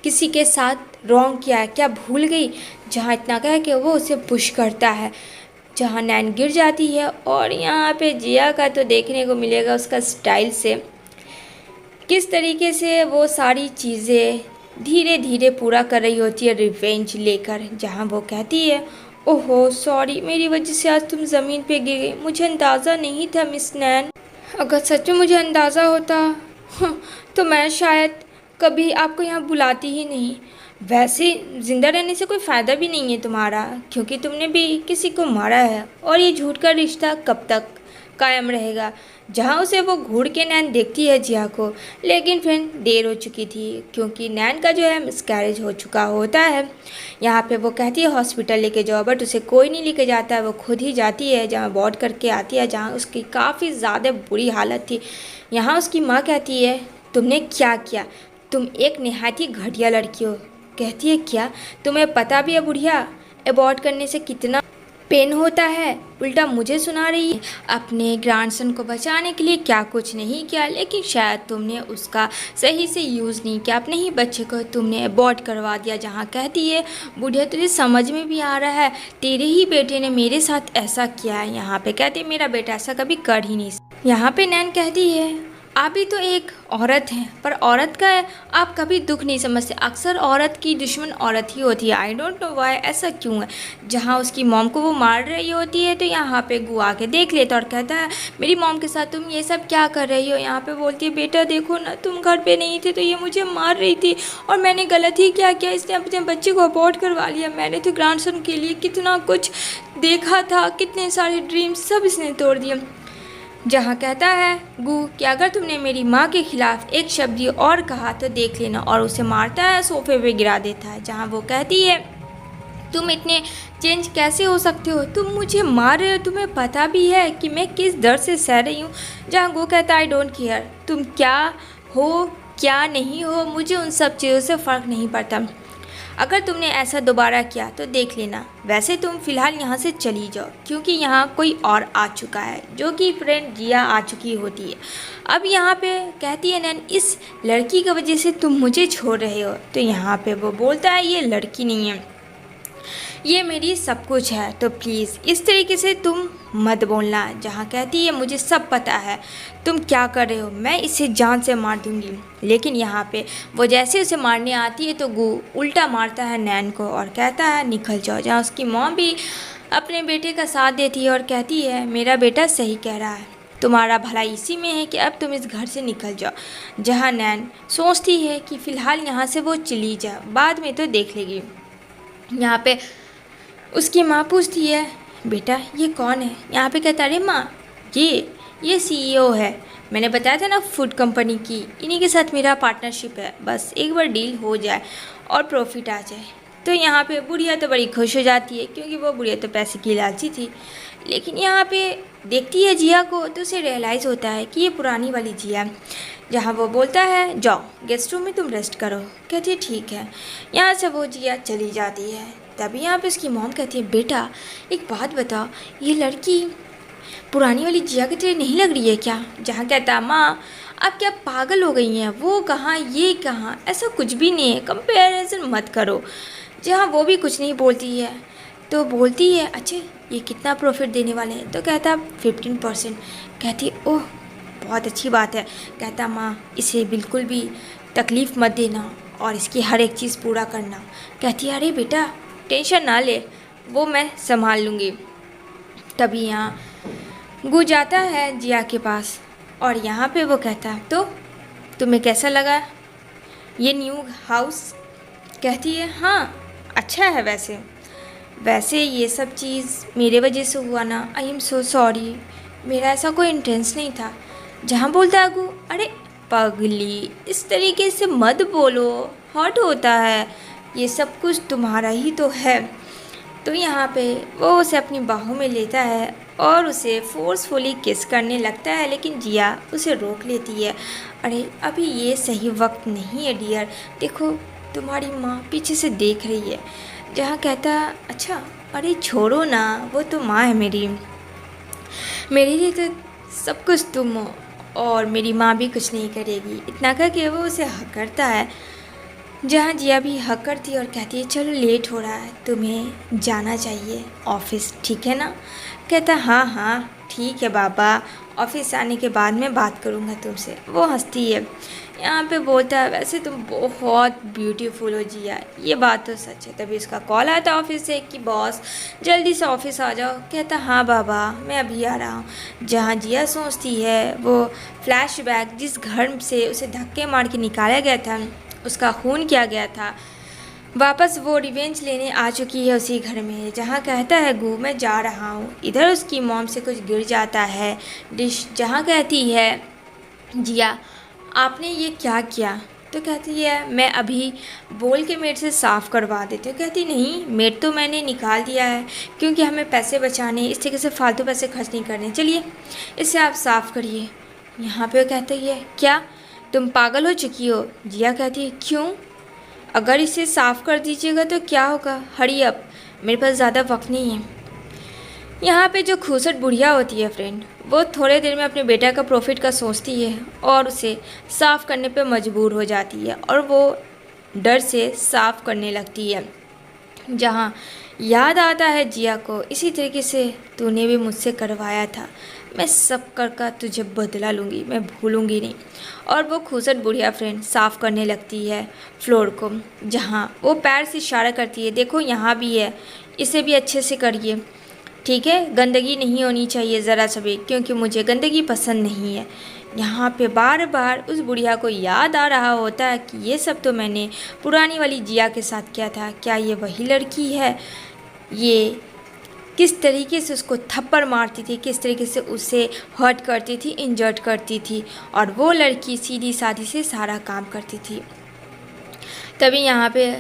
किसी के साथ रॉन्ग किया है, क्या भूल गई? जहाँ इतना कह के वो उसे पुश करता है, जहाँ नैन गिर जाती है। और यहाँ पे जिया का तो देखने को मिलेगा उसका स्टाइल से किस तरीके से वो सारी चीज़ें धीरे धीरे पूरा कर रही होती है रिवेंज लेकर। जहाँ वो कहती है ओहो सॉरी, मेरी वजह से आज तुम ज़मीन पे गिर गई, मुझे अंदाज़ा नहीं था मिस नैन, अगर सच में मुझे अंदाज़ा होता तो मैं शायद कभी आपको यहाँ बुलाती ही नहीं। वैसे ज़िंदा रहने से कोई फ़ायदा भी नहीं है तुम्हारा, क्योंकि तुमने भी किसी को मारा है और ये झूठ का रिश्ता कब तक कायम रहेगा। जहाँ उसे वो घूर के नैन देखती है जिया को, लेकिन फिर देर हो चुकी थी क्योंकि नैन का जो है मिसकैरेज हो चुका होता है। यहाँ पे वो कहती है हॉस्पिटल लेके जाओ, बट उसे कोई नहीं लेके जाता है, वो खुद ही जाती है। जहाँ अबॉर्ट करके आती है, जहाँ उसकी काफ़ी ज़्यादा बुरी हालत थी। यहाँ उसकी माँ कहती है तुमने क्या किया, तुम एक नहायत ही घटिया लड़की हो। कहती है क्या तुम्हें पता भी है बुढ़िया अबॉर्ट करने से कितना पेन होता है? उल्टा मुझे सुना रही है अपने ग्रैंडसन को बचाने के लिए क्या कुछ नहीं किया, लेकिन शायद तुमने उसका सही से यूज़ नहीं किया, अपने ही बच्चे को तुमने अबॉर्ट करवा दिया। जहाँ कहती है बुढ़िया तुझे समझ में भी आ रहा है, तेरे ही बेटे ने मेरे साथ ऐसा किया है। यहाँ पे कहती है मेरा बेटा ऐसा कभी कर ही नहीं। यहाँ पे नैन कहती है आप भी तो एक औरत हैं, पर औरत का आप कभी दुख नहीं समझते, अक्सर औरत की दुश्मन औरत ही होती है। आई डोंट नो वाई, ऐसा क्यों है? जहाँ उसकी मॉम को वो मार रही होती है तो यहाँ पे गु आके देख लेता और कहता है मेरी मॉम के साथ तुम ये सब क्या कर रही हो? यहाँ पे बोलती है बेटा देखो ना, तुम घर पे नहीं थे तो ये मुझे मार रही थी और मैंने गलत ही क्या किया, इसने अपने बच्चे को अबॉर्ट करवा लिया। मैंने तो ग्रैंडसन के लिए कितना कुछ देखा था, कितने सारे ड्रीम्स सब इसने तोड़ दिए। जहाँ कहता है गु कि अगर तुमने मेरी माँ के खिलाफ एक शब्द और कहा तो देख लेना, और उसे मारता है, सोफे पे गिरा देता है। जहाँ वो कहती है तुम इतने चेंज कैसे हो सकते हो, तुम मुझे मार रहे हो, तुम्हें पता भी है कि मैं किस दर्द से सह रही हूँ। जहाँ गु कहता है आई डोंट केयर, तुम क्या हो क्या नहीं हो, मुझे उन सब चीज़ों से फ़र्क नहीं पड़ता, अगर तुमने ऐसा दोबारा किया तो देख लेना। वैसे तुम फ़िलहाल यहाँ से चली जाओ, क्योंकि यहाँ कोई और आ चुका है, जो कि फ्रेंड जिया आ चुकी होती है। अब यहाँ पे कहती है नैन इस लड़की की वजह से तुम मुझे छोड़ रहे हो। तो यहाँ पे वो बोलता है ये लड़की नहीं है, ये मेरी सब कुछ है, तो प्लीज़ इस तरीके से तुम मत बोलना। जहाँ कहती है मुझे सब पता है तुम क्या कर रहे हो, मैं इसे जान से मार दूंगी। लेकिन यहाँ पे वो जैसे उसे मारने आती है तो गु उल्टा मारता है नैन को और कहता है निकल जाओ। जहाँ उसकी मॉम भी अपने बेटे का साथ देती है और कहती है मेरा बेटा सही कह रहा है, तुम्हारा भला इसी में है कि अब तुम इस घर से निकल जाओ। जहाँ नैन सोचती है कि फ़िलहाल यहाँ से वो चली जाए, बाद में तो देख लेगी। यहाँ पे उसकी माँ पूछती है बेटा ये कौन है? यहाँ पे कहता अरे माँ ये सीईओ है, मैंने बताया था ना फूड कंपनी की, इन्हीं के साथ मेरा पार्टनरशिप है, बस एक बार डील हो जाए और प्रॉफिट आ जाए। तो यहाँ पे बुढ़िया तो बड़ी खुश हो जाती है, क्योंकि वो बुढ़िया तो पैसे की लालची थी। लेकिन यहाँ पे देखती है जिया को तो उसे रियलाइज़ होता है कि ये पुरानी वाली जिया। जहाँ वो बोलता है जाओ गेस्ट रूम में तुम रेस्ट करो। कहती है ठीक है। यहाँ से वो जिया चली जाती है। तभी यहाँ पे उसकी मॉम कहती है बेटा एक बात बताओ, ये लड़की पुरानी वाली जिया की तरह नहीं लग रही है क्या? जहाँ कहता माँ आप क्या पागल हो गई हैं, वो कहाँ ये कहाँ, ऐसा कुछ भी नहीं है, कंपैरिजन मत करो। जहाँ वो भी कुछ नहीं बोलती है तो बोलती है अच्छा ये कितना प्रॉफिट देने वाले हैं? तो कहता 15%। कहती ओह बहुत अच्छी बात है। कहता माँ इसे बिल्कुल भी तकलीफ़ मत देना और इसकी हर एक चीज़ पूरा करना। कहती अरे बेटा टेंशन ना ले, वो मैं संभाल लूँगी। तभी यहाँ गु जाता है जिया के पास और यहाँ पे वो कहता तो तुम्हें कैसा लगा ये न्यू हाउस? कहती है हाँ अच्छा है, वैसे ये सब चीज़ मेरे वजह से हुआ ना, आई एम सो सॉरी, मेरा ऐसा कोई इंटेंस नहीं था। जहाँ बोलता है अगू, अरे पगली इस तरीके से मत बोलो, हर्ट होता है, ये सब कुछ तुम्हारा ही तो है। तो यहाँ पे वो उसे अपनी बाहों में लेता है और उसे फोर्सफुली किस करने लगता है, लेकिन जिया उसे रोक लेती है। अरे अभी ये सही वक्त नहीं है डियर, देखो तुम्हारी माँ पीछे से देख रही है। जहाँ कहता, अच्छा अरे छोड़ो ना, वो तो माँ है मेरी, मेरे लिए तो सब कुछ तुम हो और मेरी माँ भी कुछ नहीं करेगी। इतना करके वो उसे हक करता है। जहाँ जिया भी हक करती है और कहती है चलो लेट हो रहा है, तुम्हें जाना चाहिए ऑफिस, ठीक है ना। कहता हाँ हाँ ठीक है बाबा, ऑफिस आने के बाद मैं बात करूँगा तुमसे। वो हंसती है। यहाँ पे बोलता है वैसे तुम बहुत ब्यूटीफुल हो जिया, ये बात तो सच है। तभी उसका कॉल आता है ऑफिस से कि बॉस जल्दी से ऑफिस आ जाओ। कहता हाँ बाबा मैं अभी आ रहा हूँ। जहाँ जिया सोचती है वो फ्लैशबैक, जिस घर से उसे धक्के मार के निकाला गया था, उसका खून किया गया था, वापस वो रिवेंज लेने आ चुकी है उसी घर में। जहाँ कहता है गू मैं जा रहा हूँ, इधर उसकी मॉम से कुछ गिर जाता है डिश। जहाँ कहती है जिया आपने ये क्या किया, तो कहती है मैं अभी बोल के मेड से साफ़ करवा देती हूँ। कहती नहीं, मेड तो मैंने निकाल दिया है क्योंकि हमें पैसे बचाने, इस तरीके से फालतू पैसे खर्च नहीं करने, चलिए इसे आप साफ़ करिए। यहाँ पे कहती है क्या तुम पागल हो चुकी हो। जिया कहती है क्यों, अगर इसे साफ़ कर दीजिएगा तो क्या होगा, हरी अप, मेरे पास ज़्यादा वक्त नहीं है। यहाँ पे जो खूसट बुढ़िया होती है फ्रेंड, वो थोड़े देर में अपने बेटा का प्रॉफिट का सोचती है और उसे साफ़ करने पे मजबूर हो जाती है और वो डर से साफ़ करने लगती है। जहाँ याद आता है जिया को, इसी तरीके से तूने भी मुझसे करवाया था, मैं सब कर तुझे बदला लूँगी, मैं भूलूँगी नहीं। और वो खूसट बुढ़िया फ्रेंड साफ़ करने लगती है फ्लोर को। जहाँ वो पैर से इशारा करती है देखो यहाँ भी है, इसे भी अच्छे से करिए, ठीक है, गंदगी नहीं होनी चाहिए ज़रा सा भी, क्योंकि मुझे गंदगी पसंद नहीं है। यहाँ पे बार बार उस बुढ़िया को याद आ रहा होता है कि ये सब तो मैंने पुरानी वाली जिया के साथ किया था, क्या ये वही लड़की है, ये किस तरीके से उसको थप्पड़ मारती थी, किस तरीके से उसे हर्ट करती थी, इंजर्ड करती थी, और वो लड़की सीधी साधी से सारा काम करती थी। तभी यहाँ पे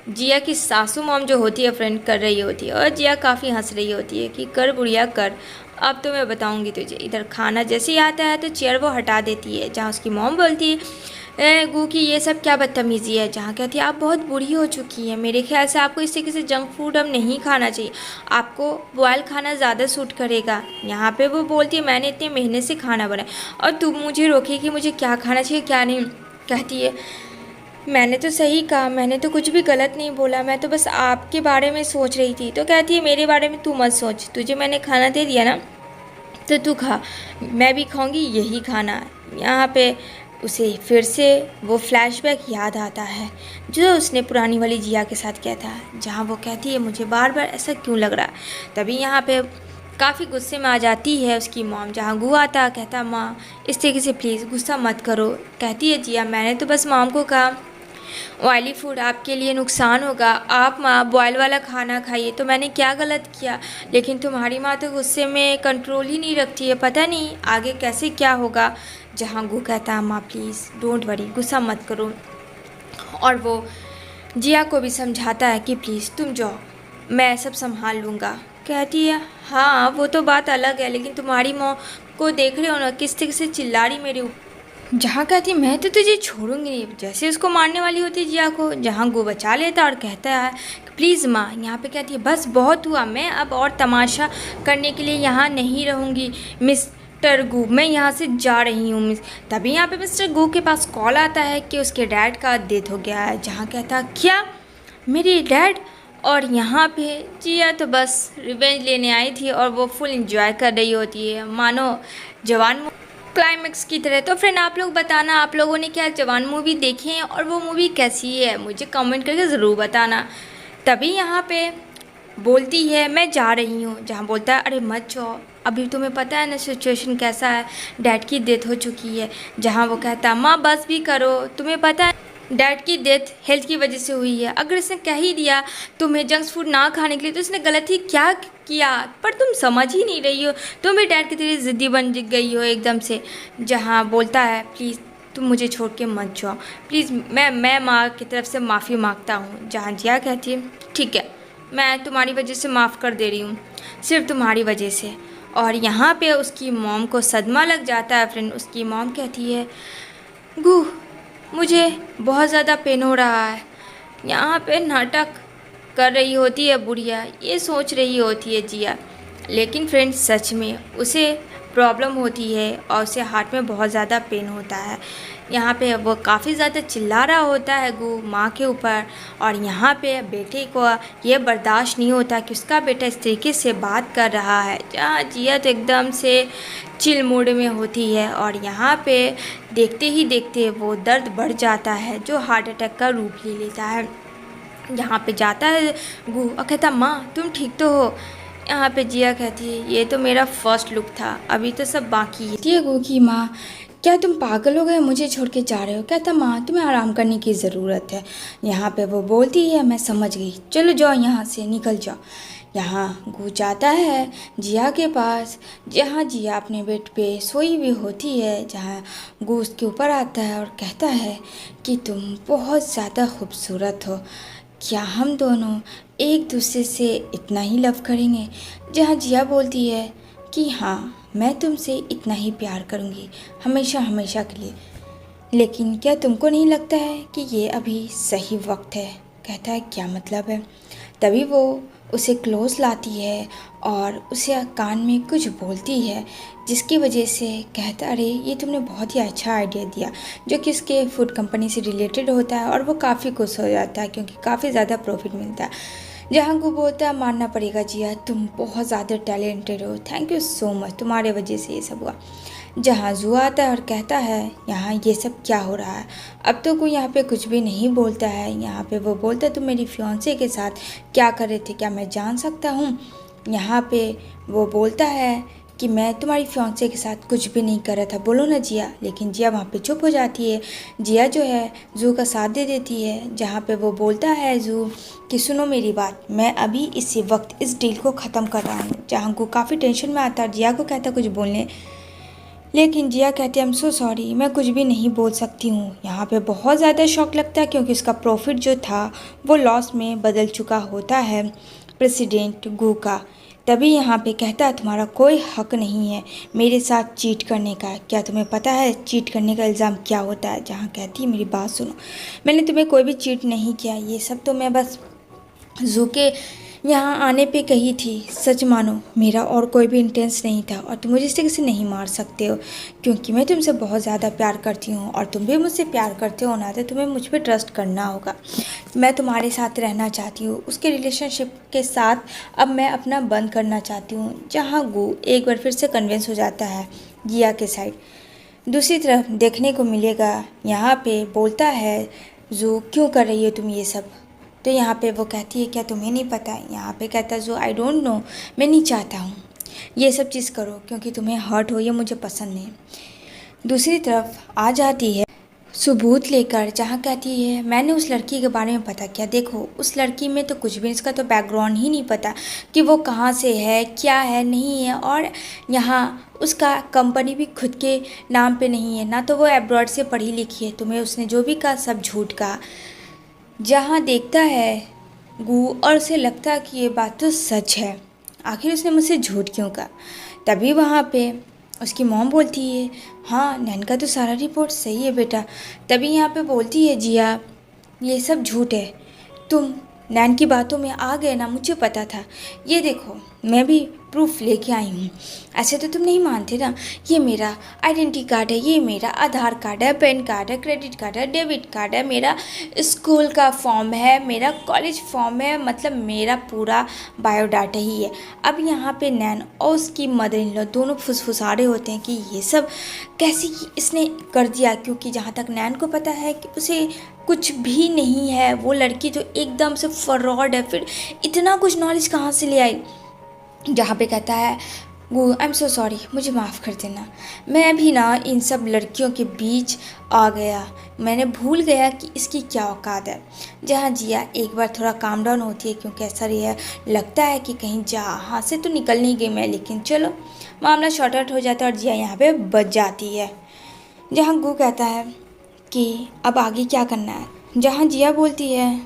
जिया की सासू मॉम जो होती है फ्रेंड कर रही होती है और जिया काफ़ी हंस रही होती है कि कर बुढ़िया कर, अब तो मैं बताऊंगी तुझे। इधर खाना जैसे ही आता है तो चेयर वो हटा देती है। जहाँ उसकी मॉम बोलती है गू की ये सब क्या बदतमीज़ी है। जहाँ कहती है आप बहुत बुरी हो चुकी हैं, मेरे ख्याल से आपको इस तरीके से जंक फूड अब नहीं खाना चाहिए, आपको बॉयल खाना ज़्यादा सूट करेगा। यहाँ पे वो बोलती है मैंने इतने मेहनत से खाना बनाया और तुम मुझे रोके कि मुझे क्या खाना चाहिए क्या नहीं। कहती है मैंने तो सही कहा, मैंने तो कुछ भी गलत नहीं बोला, मैं तो बस आपके बारे में सोच रही थी। तो कहती है मेरे बारे में तू मत सोच, तुझे मैंने खाना दे दिया ना तो तू खा, मैं भी खाऊंगी यही खाना। यहाँ पे उसे फिर से वो फ्लैशबैक याद आता है जो उसने पुरानी वाली जिया के साथ किया था। जहाँ वो कहती है मुझे बार बार ऐसा क्यों लग रहा है। तभी यहाँ पे काफ़ी गुस्से में आ जाती है उसकी मॉम। जहाँ गु आता कहता माँ इस तरीके से प्लीज़ गुस्सा मत करो। कहती है जिया मैंने तो बस मॉम को कहा ऑयली फूड आपके लिए नुकसान होगा, आप माँ बॉयल वाला खाना खाइए, तो मैंने क्या गलत किया। लेकिन तुम्हारी माँ तो गुस्से में कंट्रोल ही नहीं रखती है, पता नहीं आगे कैसे क्या होगा। जहाँ गु कहता है माँ प्लीज़ डोंट वरी, गुस्सा मत करो। और वो जिया को भी समझाता है कि प्लीज़ तुम जाओ, मैं सब संभाल लूँगा। कहती है हाँ वो तो बात अलग है, लेकिन तुम्हारी माँ को देख रहे हो ना किस तरह से चिल्ला रही मेरे ऊपर। जहाँ कहती मैं तो तुझे छोड़ूंगी नहीं, जैसे उसको मारने वाली होती है जिया को। जहाँ गो बचा लेता और कहता है प्लीज़ माँ। यहाँ पे कहती है बस बहुत हुआ, मैं अब और तमाशा करने के लिए यहाँ नहीं रहूँगी मिस्टर गू, मैं यहाँ से जा रही हूँ मिस। तभी यहाँ पे मिस्टर गू के पास कॉल आता है कि उसके डैड का डेथ हो गया है। जहाँ कहता क्या मेरे डैड। और यहाँ पे जिया तो बस रिवेंज लेने आई थी और वो फुल इंजॉय कर रही होती है मानो जवान क्लाइमेक्स की तरह। तो फ्रेंड आप लोग बताना आप लोगों ने क्या जवान मूवी देखी है और वो मूवी कैसी है, मुझे कमेंट करके ज़रूर बताना। तभी यहाँ पे बोलती है मैं जा रही हूँ। जहाँ बोलता है अरे मत जाओ, अभी तुम्हें पता है ना सिचुएशन कैसा है, डैड की डेथ हो चुकी है। जहाँ वो कहता है माँ बस भी करो, तुम्हें पता है डैड की डेथ हेल्थ की वजह से हुई है। अगर इसने कह ही दिया तुम्हें जंक फूड ना खाने के लिए तो इसने गलत ही क्या किया, पर तुम समझ ही नहीं रही हो। तुम भी डैड की तरह ज़िद्दी बन गई हो एकदम से। जहाँ बोलता है प्लीज़ तुम मुझे छोड़ के मत जाओ, प्लीज़ मैं माँ की तरफ से माफ़ी मांगता हूँ। जहाँ जिया कहती है ठीक है मैं तुम्हारी वजह से माफ़ कर दे रही हूँ, सिर्फ तुम्हारी वजह से। और यहाँ पे उसकी मॉम को सदमा लग जाता है। फ्रेंड उसकी मॉम कहती है गू मुझे बहुत ज़्यादा पेन हो रहा है। यहाँ पे नाटक कर रही होती है बुढ़िया, ये सोच रही होती है जिया, लेकिन फ्रेंड्स सच में उसे प्रॉब्लम होती है और उसे हार्ट में बहुत ज़्यादा पेन होता है। यहाँ पे वो काफ़ी ज़्यादा चिल्ला रहा होता है गू माँ के ऊपर, और यहाँ पे बेटे को ये बर्दाश्त नहीं होता कि उसका बेटा इस तरीके से बात कर रहा है। जहाँ जिया तो एकदम से चिल मूड में होती है, और यहाँ पे देखते ही देखते वो दर्द बढ़ जाता है जो हार्ट अटैक का रूप ले लेता है। यहाँ पे जाता है गू और कहता माँ तुम ठीक तो हो। यहाँ पे जिया कहती है ये तो मेरा फर्स्ट लुक था, अभी तो सब बाकी है। गू की माँ क्या तुम पागल हो गए, मुझे छोड़ के जा रहे हो? कहता माँ तुम्हें आराम करने की ज़रूरत है। यहाँ पे वो बोलती है मैं समझ गई, चलो जाओ यहाँ से निकल जाओ। यहाँ गू जाता है जिया के पास, जहाँ जिया अपने बेड पे सोई हुई होती है। जहाँ गू उसके ऊपर आता है और कहता है कि तुम बहुत ज़्यादा खूबसूरत हो, क्या हम दोनों एक दूसरे से इतना ही लव करेंगे? जहाँ जिया बोलती है कि हाँ मैं तुमसे इतना ही प्यार करूँगी हमेशा हमेशा के लिए, लेकिन क्या तुमको नहीं लगता है कि ये अभी सही वक्त है? कहता है क्या मतलब है? तभी वो उसे क्लोज लाती है और उसे कान में कुछ बोलती है, जिसकी वजह से कहता अरे ये तुमने बहुत ही अच्छा आइडिया दिया, जो कि उसके फूड कंपनी से रिलेटेड होता है। और वो काफ़ी खुश हो जाता है क्योंकि काफ़ी ज़्यादा प्रॉफिट मिलता है। जहाँ को बोलता है मानना पड़ेगा जिया तुम बहुत ज़्यादा टैलेंटेड हो, थैंक यू सो मच, तुम्हारे वजह से ये सब हुआ। जहाँ जू आता है और कहता है यहाँ ये सब क्या हो रहा है? अब तो कोई यहाँ पे कुछ भी नहीं बोलता है। यहाँ पे वो बोलता है तुम मेरी फियांसे के साथ क्या कर रहे थे, क्या मैं जान सकता हूँ? यहाँ पे वो बोलता है कि मैं तुम्हारी फियांसे के साथ कुछ भी नहीं कर रहा था, बोलो ना जिया। लेकिन जिया वहाँ पे चुप हो जाती है। जिया जो है जू का साथ दे देती है। जहाँ पे वो बोलता है जू कि सुनो मेरी बात, मैं अभी इसी वक्त इस डील को ख़त्म कर रहा हूँ। जहाँ को काफ़ी टेंशन में आता है, जिया को कहता कुछ बोलने, लेकिन जिया कहती है आई एम सो सॉरी मैं कुछ भी नहीं बोल सकती हूँ। यहाँ पे बहुत ज़्यादा शौक लगता है क्योंकि उसका प्रॉफिट जो था वो लॉस में बदल चुका होता है प्रेसिडेंट गू का। तभी यहाँ पे कहता है तुम्हारा कोई हक नहीं है मेरे साथ चीट करने का। क्या तुम्हें पता है चीट करने का इल्ज़ाम क्या होता है? जहाँ कहती है मेरी बात सुनो, मैंने तुम्हें कोई भी चीट नहीं किया, ये सब तो मैं बस जू के यहाँ आने पे कही थी। सच मानो मेरा और कोई भी इंटेंस नहीं था, और तुम मुझे इस तरीके से नहीं मार सकते हो क्योंकि मैं तुमसे बहुत ज़्यादा प्यार करती हूँ और तुम भी मुझसे प्यार करते हो ना, तो तुम्हें मुझ पर ट्रस्ट करना होगा। मैं तुम्हारे साथ रहना चाहती हूँ, उसके रिलेशनशिप के साथ अब मैं अपना बंद करना चाहती हूँ। जहाँ गू एक बार फिर से कन्विंस हो जाता है जिया के साइड। दूसरी तरफ देखने को मिलेगा यहाँ पे बोलता है जू क्यों कर रही हो तुम ये सब? तो यहाँ पे वो कहती है क्या तुम्हें नहीं पता? यहाँ पे कहता है जो आई डोंट नो, मैं नहीं चाहता हूँ ये सब चीज़ करो क्योंकि तुम्हें हर्ट हो, ये मुझे पसंद नहीं। दूसरी तरफ आ जाती है सबूत लेकर, जहाँ कहती है मैंने उस लड़की के बारे में पता किया, देखो उस लड़की में तो कुछ भी, इसका तो बैकग्राउंड ही नहीं पता कि वो कहाँ से है, क्या है, नहीं है। और यहाँ उसका कंपनी भी खुद के नाम पे नहीं है, ना तो वो एब्रॉड से पढ़ी लिखी है। तुम्हें उसने जो भी कहा सब झूठ कहा। जहाँ देखता है गू और उसे लगता है कि ये बात तो सच है, आखिर उसने मुझसे झूठ क्यों कहा। तभी वहाँ पे उसकी मॉम बोलती है हाँ नैन का तो सारा रिपोर्ट सही है बेटा। तभी यहाँ पे बोलती है जिया ये सब झूठ है, तुम नैन की बातों में आ गए ना, मुझे पता था, ये देखो मैं भी प्रूफ लेके आई हूँ। ऐसे तो तुम नहीं मानते ना, ये मेरा आइडेंटिटी कार्ड है, ये मेरा आधार कार्ड है, पैन कार्ड है, क्रेडिट कार्ड है, डेबिट कार्ड है, मेरा स्कूल का फॉर्म है, मेरा कॉलेज फॉर्म है, मतलब मेरा पूरा बायोडाटा ही है। अब यहाँ पे नैन और उसकी मदर इन लॉ दोनों फुसफुसा रहे होते हैं कि ये सब कैसे इसने कर दिया, क्योंकि जहाँ तक नैन को पता है कि उसे कुछ भी नहीं है, वो लड़की तो एकदम से फ्रॉड है, फिर इतना कुछ नॉलेज कहाँ से ले आई। जहाँ पे कहता है गू, आई एम सो सॉरी, मुझे माफ़ कर देना। मैं भी ना इन सब लड़कियों के बीच आ गया। मैंने भूल गया कि इसकी क्या औकात है। जहाँ जिया एक बार थोड़ा काम डाउन होती है, क्योंकि ऐसा रही है, लगता है कि कहीं जा हाथ से तो निकल नहीं गई मैं, लेकिन चलो मामला शॉर्ट आउट हो जाता है और जिया यहाँ पे बच जाती है। जहाँ गू कहता है कि अब आगे क्या करना है, जहाँ जिया बोलती है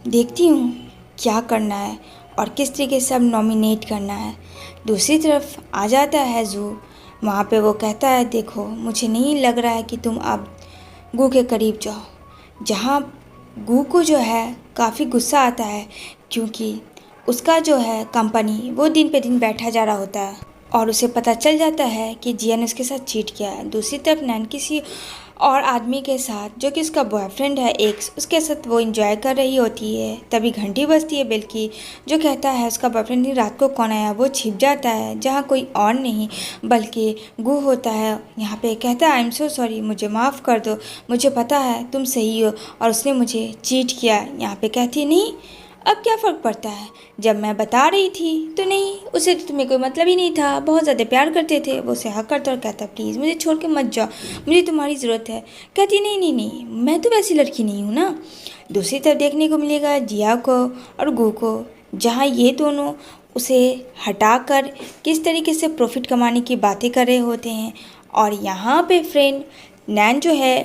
देखती हूँ क्या करना है और किस तरीके से अब नॉमिनेट करना है। दूसरी तरफ आ जाता है जू। वहाँ पे वो कहता है देखो, मुझे नहीं लग रहा है कि तुम अब गू के करीब जाओ। जहाँ गू को जो है काफ़ी गुस्सा आता है, क्योंकि उसका जो है कंपनी वो दिन पे दिन बैठा जा रहा होता है और उसे पता चल जाता है कि जिया ने उसके साथ चीट किया है। दूसरी तरफ नैन किसी और आदमी के साथ, जो कि उसका बॉयफ्रेंड है एक्स, उसके साथ वो इंजॉय कर रही होती है। तभी घंटी बजती है बेल की, जो कहता है उसका बॉयफ्रेंड नहीं, रात को कौन आया। वो छिप जाता है, जहाँ कोई और नहीं बल्कि गू होता है। यहाँ पे कहता है आई एम सो सॉरी, मुझे माफ़ कर दो, मुझे पता है तुम सही हो और उसने मुझे चीट किया। यहाँ पे कहती है नहीं, अब क्या फ़र्क पड़ता है, जब मैं बता रही थी तो नहीं, उसे तो तुम्हें कोई मतलब ही नहीं था, बहुत ज़्यादा प्यार करते थे। वो उसे हक करता और कहता प्लीज़ मुझे छोड़ के मत जाओ, मुझे तुम्हारी ज़रूरत है। कहती नहीं नहीं नहीं, मैं तो वैसी लड़की नहीं हूँ ना। दूसरी तरफ देखने को मिलेगा जिया को और गू को, जहाँ ये दोनों उसे हटाकर किस तरीके से प्रॉफिट कमाने की बातें कर रहे होते हैं। और यहाँ पे फ्रेंड नैन जो है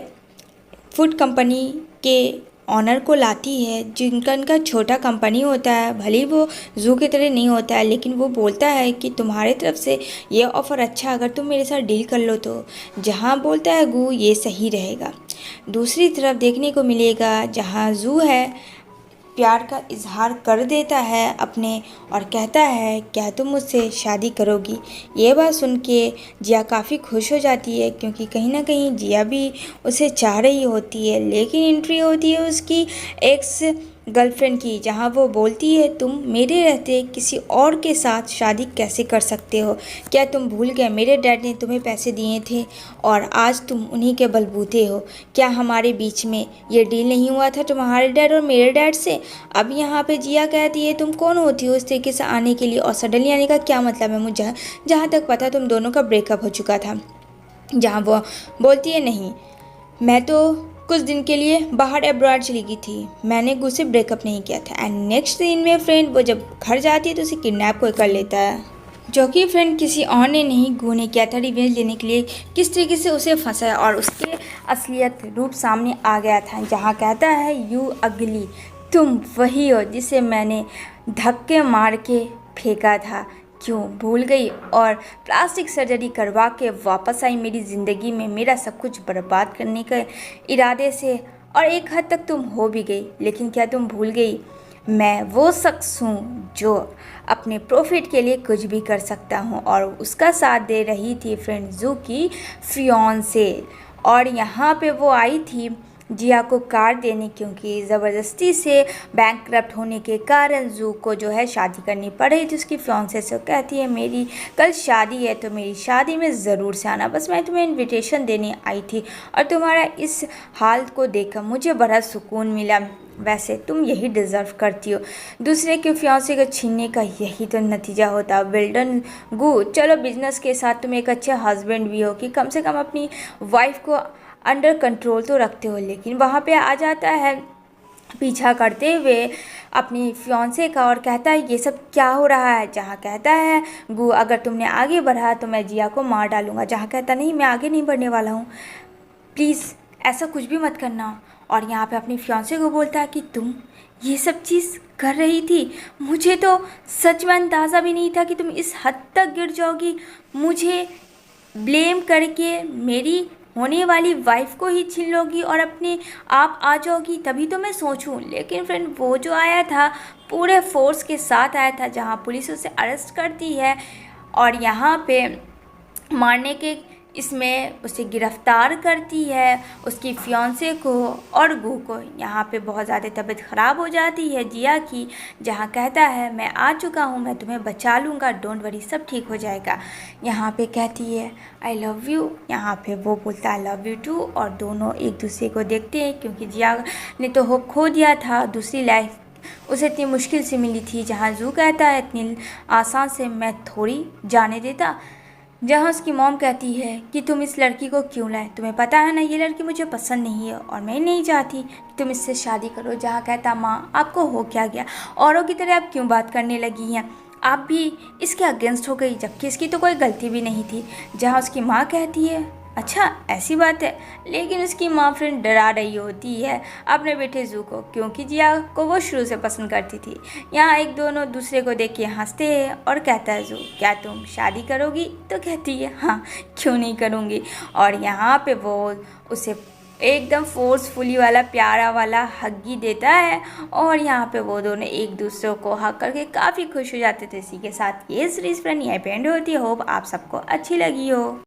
फूड कंपनी के ऑनर को लाती है, जिनका इनका छोटा कंपनी होता है। भले ही वो जू की तरह नहीं होता है, लेकिन वो बोलता है कि तुम्हारे तरफ से ये ऑफ़र अच्छा, अगर तुम मेरे साथ डील कर लो तो। जहाँ बोलता है गू ये सही रहेगा। दूसरी तरफ देखने को मिलेगा जहाँ जू है प्यार का इजहार कर देता है अपने और कहता है क्या तुम मुझसे शादी करोगी। ये बात सुन के जिया काफ़ी खुश हो जाती है, क्योंकि कहीं ना कहीं जिया भी उसे चाह रही होती है। लेकिन एंट्री होती है उसकी एक्स गर्लफ्रेंड की, जहाँ वो बोलती है तुम मेरे रहते किसी और के साथ शादी कैसे कर सकते हो। क्या तुम भूल गए मेरे डैड ने तुम्हें पैसे दिए थे और आज तुम उन्हीं के बलबूते हो। क्या हमारे बीच में ये डील नहीं हुआ था तुम्हारे डैड और मेरे डैड से। अब यहाँ पे जिया कहती है तुम कौन होती हो इस तरीके से आने के लिए, और सडनली आने का क्या मतलब है। मुझे जहाँ तक पता तुम दोनों का ब्रेकअप हो चुका था। जहाँ वो बोलती है नहीं, मैं तो कुछ दिन के लिए बाहर अब्रॉड चली गई थी, मैंने गू से ब्रेकअप नहीं किया था। एंड नेक्स्ट सीन में फ्रेंड वो जब घर जाती है तो उसे किडनैप कोई कर लेता है, जो कि फ्रेंड किसी और ने नहीं गू ने किया था। रिवेंज लेने के लिए किस तरीके से उसे फंसाया और उसके असलियत रूप सामने आ गया था। जहाँ कहता है यू अगली, तुम वही हो जिसे मैंने धक्के मार के फेंका था, क्यों भूल गई और प्लास्टिक सर्जरी करवा के वापस आई मेरी ज़िंदगी में, मेरा सब कुछ बर्बाद करने के इरादे से। और एक हद तक तुम हो भी गई, लेकिन क्या तुम भूल गई मैं वो शख्स हूँ जो अपने प्रॉफिट के लिए कुछ भी कर सकता हूँ। और उसका साथ दे रही थी फ्रेंड जू की फियांसे। और यहाँ पे वो आई थी जिया को कार देने, क्योंकि ज़बरदस्ती से बैंकक्रप्ट होने के कारण जू को जो है शादी करनी पड़ रही थी उसकी फियांसे से। कहती है मेरी कल शादी है तो मेरी शादी में ज़रूर से आना, बस मैं तुम्हें इनविटेशन देने आई थी और तुम्हारा इस हाल को देखकर मुझे बड़ा सुकून मिला। वैसे तुम यही डिज़र्व करती हो, दूसरे के फियांसे को छीनने का यही तो नतीजा होता। वेल डन गू, चलो बिजनेस के साथ तुम एक अच्छे हस्बैंड भी हो कि कम से कम अपनी वाइफ को अंडर कंट्रोल तो रखते हो। लेकिन वहाँ पे आ जाता है पीछा करते हुए अपनी फियांसे का और कहता है ये सब क्या हो रहा है। जहाँ कहता है गू अगर तुमने आगे बढ़ा तो मैं जिया को मार डालूंगा। जहाँ कहता नहीं मैं आगे नहीं बढ़ने वाला हूँ, प्लीज़ ऐसा कुछ भी मत करना। और यहाँ पे अपनी फियांसे को बोलता है कि तुम ये सब चीज़ कर रही थी, मुझे तो सच में अंदाज़ा भी नहीं था कि तुम इस हद तक गिर जाओगी, मुझे ब्लेम करके मेरी होने वाली वाइफ को ही छीन लोगी और अपने आप आ जाओगी, तभी तो मैं सोचूं। लेकिन फ्रेंड वो जो आया था पूरे फोर्स के साथ आया था, जहां पुलिस उसे अरेस्ट करती है और यहाँ पे मारने के इसमें उसे गिरफ्तार करती है, उसकी फियांसे को और गू को। यहाँ पे बहुत ज़्यादा तबीयत ख़राब हो जाती है जिया की, जहाँ कहता है मैं आ चुका हूँ, मैं तुम्हें बचा लूँगा, डोंट वरी, सब ठीक हो जाएगा। यहाँ पे कहती है आई लव यू, यहाँ पे वो बोलता है आई लव यू टू। और दोनों एक दूसरे को देखते हैं, क्योंकि जिया ने तो होप खो दिया था दूसरी लाइफ उसे इतनी मुश्किल से मिली थी। जहाँ जू कहता है इतनी आसान से मैं थोड़ी जाने देता। जहाँ उसकी मॉम कहती है कि तुम इस लड़की को क्यों लाए, तुम्हें पता है ना ये लड़की मुझे पसंद नहीं है और मैं नहीं चाहती कि तुम इससे शादी करो। जहाँ कहता माँ आपको हो क्या गया, औरों की तरह आप क्यों बात करने लगी हैं, आप भी इसके अगेंस्ट हो गई जबकि इसकी तो कोई गलती भी नहीं थी। जहाँ उसकी माँ कहती है अच्छा ऐसी बात है, लेकिन उसकी माँ फ्रेंड डरा रही होती है अपने बेटे जू को, क्योंकि जिया को वो शुरू से पसंद करती थी। यहाँ एक दोनों दूसरे को देख के हंसते हैं और कहता है जू क्या तुम शादी करोगी, तो कहती है हाँ क्यों नहीं करूँगी। और यहाँ पे वो उसे एकदम फोर्सफुली वाला प्यारा वाला हग्गी देता है और यहाँ पे वो दोनों एक दूसरे को हग करके काफ़ी खुश हो जाते थे। इसी के साथ ये सीरीज़ फ्रेंड यहीं पे एंड होती है। होप आप सबको अच्छी लगी हो।